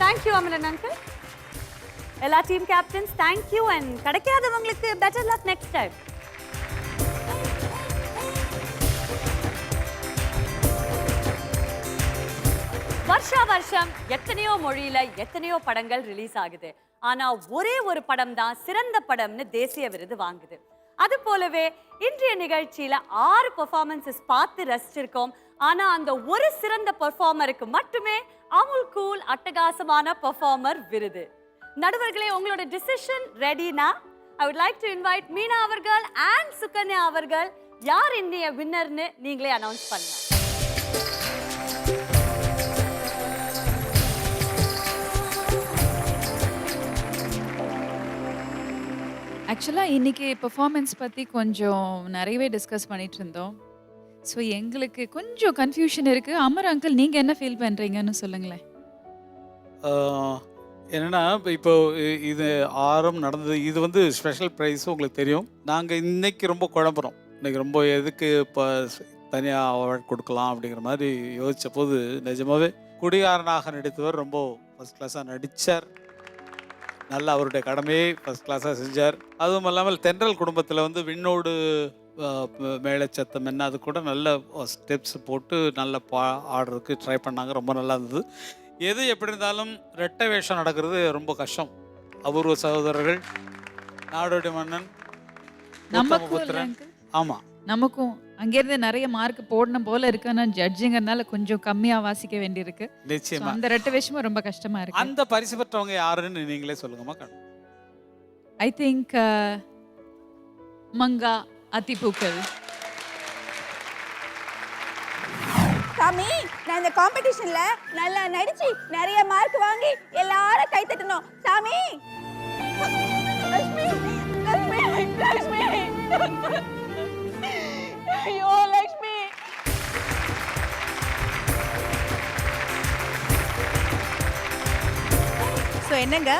Thank you Amaran uncle. எல்லா டீம் கேப்டன்ஸ் தேங்க்யூ அண்ட் கிடைக்காதவங்களுக்கு பெட்டர் லக் நெக்ஸ்ட் டைம். வருஷம் எத்தனையோ மொழியில எத்தனையோ படங்கள் ரிலீஸ் ஆகுது. ஆனா ஒரே ஒரு படம் தான் சிறந்த படம்னு தேசிய விருது வாங்குது. அது போலவே இன்றைய நிகழ்ச்சியில 6 பெர்ஃபார்மன்சஸ் பார்த்து ரசிச்சிருக்கோம். ஆனா அந்த ஒரு சிறந்த பெர்ஃபார்மருக்கு மட்டுமே அமுல் கூல் அட்டகாசமான பெர்ஃபார்மர் விருது. நடுவர்களே, உங்களோட டிசிஷன் ரெடினா? I would like to invite Meena அவர்கள் and சுகன்யா அவர்கள் யார் இன்றைய வின்னர்னு நீங்களே அனௌன்ஸ் பண்ணுங்க. ஆக்சுவலாக இன்றைக்கி பெர்ஃபார்மன்ஸ் பற்றி கொஞ்சம் நிறையவே டிஸ்கஸ் பண்ணிகிட்டு இருந்தோம். ஸோ எங்களுக்கு கொஞ்சம் கன்ஃபியூஷன் இருக்குது. அமர் அங்கிள் நீங்கள் என்ன ஃபீல் பண்ணுறீங்கன்னு சொல்லுங்களேன். என்னென்னா இப்போ இது ஆரம் நடந்தது, இது வந்து ஸ்பெஷல் ப்ரைஸ் உங்களுக்கு தெரியும். நாங்கள் இன்னைக்கு ரொம்ப குழம்புறோம். இன்றைக்கி ரொம்ப எதுக்கு இப்போ தனியாக அவார்ட் கொடுக்கலாம் அப்படிங்கிற மாதிரி யோசித்த போது நிஜமாகவே குடிகாரனாக நடித்தவர் ரொம்ப ஃபஸ்ட் கிளாஸாக நடித்தார். நல்லா அவருடைய கடமையை ஃபஸ்ட் கிளாஸாக செஞ்சார். அதுவும் இல்லாமல் தென்றல் குடும்பத்தில் வந்து விண்ணோடு மேலச்சத்தம் என்ன அது கூட நல்ல ஸ்டெப்ஸ் போட்டு நல்ல ஆடுறதுக்கு ட்ரை பண்ணாங்க. ரொம்ப நல்லா இருந்தது. எது எப்படி இருந்தாலும் ரெட்டை வேஷம் நடக்கிறது ரொம்ப கஷ்டம். அபூர்வ சகோதரர்கள், நாடோடி மன்னன், புத்திரன். ஆமாம், நமக்கும் அங்கேருந்து நிறைய மார்க் போடணும் போல இருக்கு. ஆனால் ஜட்ஜுங்கிறதுனால கொஞ்சம் கம்மியாக வாசிக்க வேண்டியிருக்கு. நிச்சயமா அந்த ரெட்டை வேஷமும் ரொம்ப கஷ்டமாக இருக்கு. அந்த பரிசு பெற்றவங்க யாருன்னு நீங்களே சொல்லுங்கம்மா. ஐ திங்க் மங்கா அத்திப்பூக்கள். சாமி, நான் இந்த காம்படிஷன்ல நல்லா நடிச்சு நிறைய மார்க் வாங்கி எல்லாரும் கை தட்டணும் சாமி. லட்சுமி, லட்சுமி, லட்சுமி. ஐயோ லட்சுமி. ஸோ என்னங்க,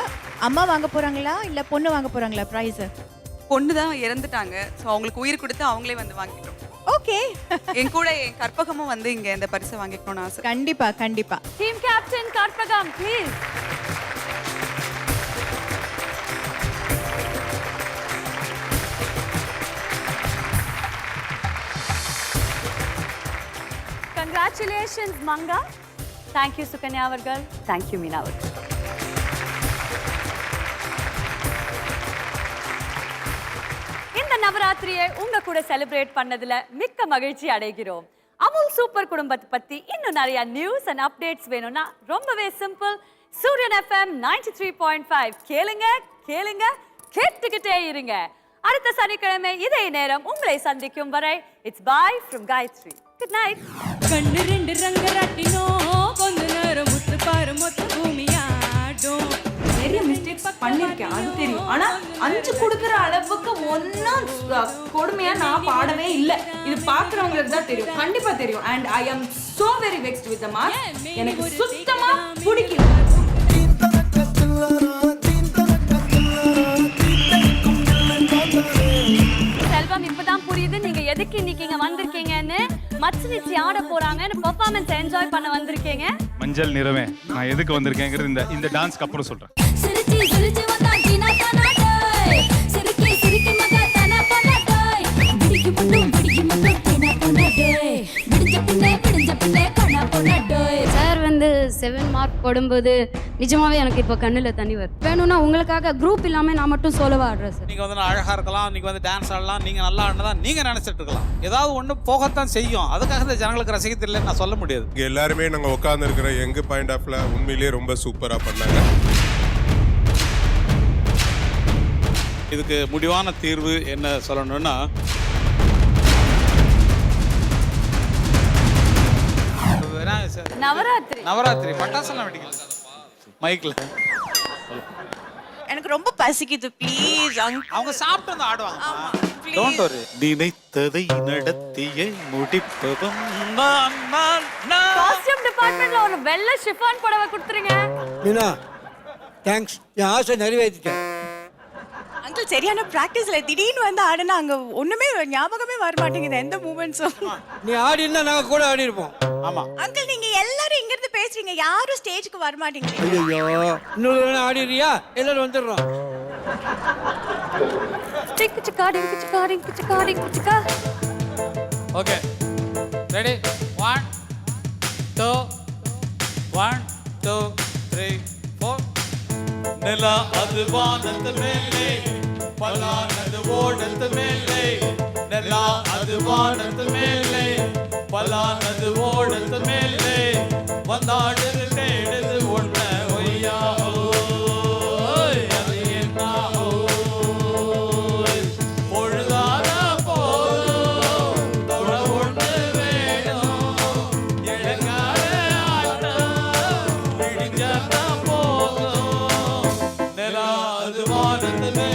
அம்மா வாங்க போறாங்களா இல்ல பொண்ணு வாங்க போறாங்களா பிரைஸ்? பொண்ணு தான் இறந்துட்டாங்க. ஸோ அவங்களுக்கு உயிர் கொடுத்து அவங்களே வந்து வாங்கிட்டோம். ஓகே. என் கூட என் கற்பகமும் வந்து இங்க இந்த பரிசை வாங்கிக்கணும்னு ஆசை. கண்டிப்பா கண்டிப்பா. Team captain Karpagam please. Congratulations Manga. Thank you Sukanya அவர்கள். Thank you மீனா அவர்கள். இந்த நவராத்திரியை உங்க கூட செலிப்ரேட் பண்ணதுல மிக்க மகிழ்ச்சி அடைகிறோம். அமுல் சூப்பர் குடும்பத்தை பத்தி இன்னும் நிறைய நியூஸ் அண்ட் அப்டேட்ஸ் வேணும்னா ரொம்பவே சிம்பிள். சூரியன் FM 93.5 கேளுங்க கேளுங்க கேட்டுக்கிட்டே இருங்க. அடுத்த சனிக்கிழமை இதே நேரம் உங்களை சந்திக்கும் வரை it's bye from Gayathri. Good night. கண்ணு ரெண்டு ரங்க ராட்டினோ கொஞ்ச நேரம் முத்து பாரு மொத்த பூமியாடும். நிறைய மிஸ்டேக்ஸ் பண்ணிருக்கேன் அது தெரியும். ஆனா 5 கொடுக்குற அளவுக்கு ஒன்னும் கொடுமையா நான் பாடவே இல்லை. இது பாக்குறவங்களுக்கு தான் தெரியும், கண்டிப்பா தெரியும். And I am so very vexed with the marks. எனக்கு சுத்தமா பிடிக்கல. செல்வம், இப்பதான் புரியுது நீங்க எதுக்கு இன்னைக்கு இங்க வந்திருக்கீங்கன்னு. மச்சினிச்சி ஆட போறாங்கன்னு பெர்ஃபார்மன்ஸ் என்ஜாய் பண்ண வந்திருக்கீங்க. மஞ்சள் நிறமே நான் எதுக்கு வந்திருக்கேங்கிறது இந்த டான்ஸ்க்கு அப்புறம் சொல்றேன். சிரிச்சி சிரிச்சி வந்தா டினா தனாடே சிரிக்கி சிரிக்கி மகா தனா பண்ணடே பிடிக்கி மட்டும் டினா பண்ணடே விடிஞ்ச சார் வந்து 7 மார்க் போடும்போது நிஜமாவே எனக்கு இப்போ கண்ணுல தண்ணி வருது. வேணும்னா உங்களுக்காக குரூப் இல்லாம நான் மட்டும் சோலோவா ஆடுறேன் சார். நீங்க வந்து அழகா இருக்கலாம், நீங்க வந்து டான்ஸ் ஆடலாம், நீங்க நல்லா ஆடினதா நீங்க நினைச்சிட்டு இருக்கலாம். ஏதாவது ஒண்ணு போகத்தான் செய்யும். அதுக்காக இந்த ஜனங்களுக்கு ரசிக்க தெரியலன்னு நான் சொல்ல முடியாது. இங்க எல்லாருமே நாங்க உட்கார்ந்து இருக்கிற எங்க பாயிண்ட் ஆஃப்ல உண்மையிலேயே ரொம்ப சூப்பரா பண்ணாங்க. இதுக்கு முடிவான தீர்வு என்ன சொல்லணும்னா, நவராத்திரி பட்டாசெல்லாம் வெடிக்கல மைக்ல. எனக்கு ரொம்ப பசிக்குது ப்ளீஸ். அவங்க சாப்பிட்டு வந்து ஆடுவாங்க. Don't worry. நினைத்ததை நடத்திய முடிப்பதும் காஸ்டியூம் டிபார்ட்மெண்ட்ல ஒரு வெள்ளை ஷிஃபான் புடவை கொடுத்துருங்க. மீனா தேங்க்ஸ், என் ஆசை நிறைவேற்றிட்டேன். அங்கிள் சரியான பிராக்டிஸ்ல திடீர்னு வந்து ஆடுனா அங்க ஒண்ணுமே ஞாபகமே வர மாட்டேங்குது எந்த மூமெண்ட்ஸும். நீ ஆடி இருந்தா நாங்க கூட ஆடி இருப்போம். ஆமா அங்கிள் நீங்க எல்லாரும் இங்க இருந்து பேசுறீங்க, யாரும் ஸ்டேஜ்க்கு வர மாட்டேங்கிறீங்க. ஐயோ, இன்னொரு வேணா ஆடிறியா? எல்லாரும் வந்துடுறோம். Okay ready 1 2 1 2 3 4. நிலா அது வானத்து மேலே, பலானது ஓடத்து மேலே. நிலா அது வானத்து மேலே, பலானது ஓடத்து மேலே. வந்தாடுது தேடுது ஒன்ன ஒய்யா ஓய், அது என்ன ஓய். பொழுதான போதும் தொட ஒன்று வேணும். இளங்கால ஆட்டம் விடிஞ்சா போதும். நிலா அது வானத்து மேலே.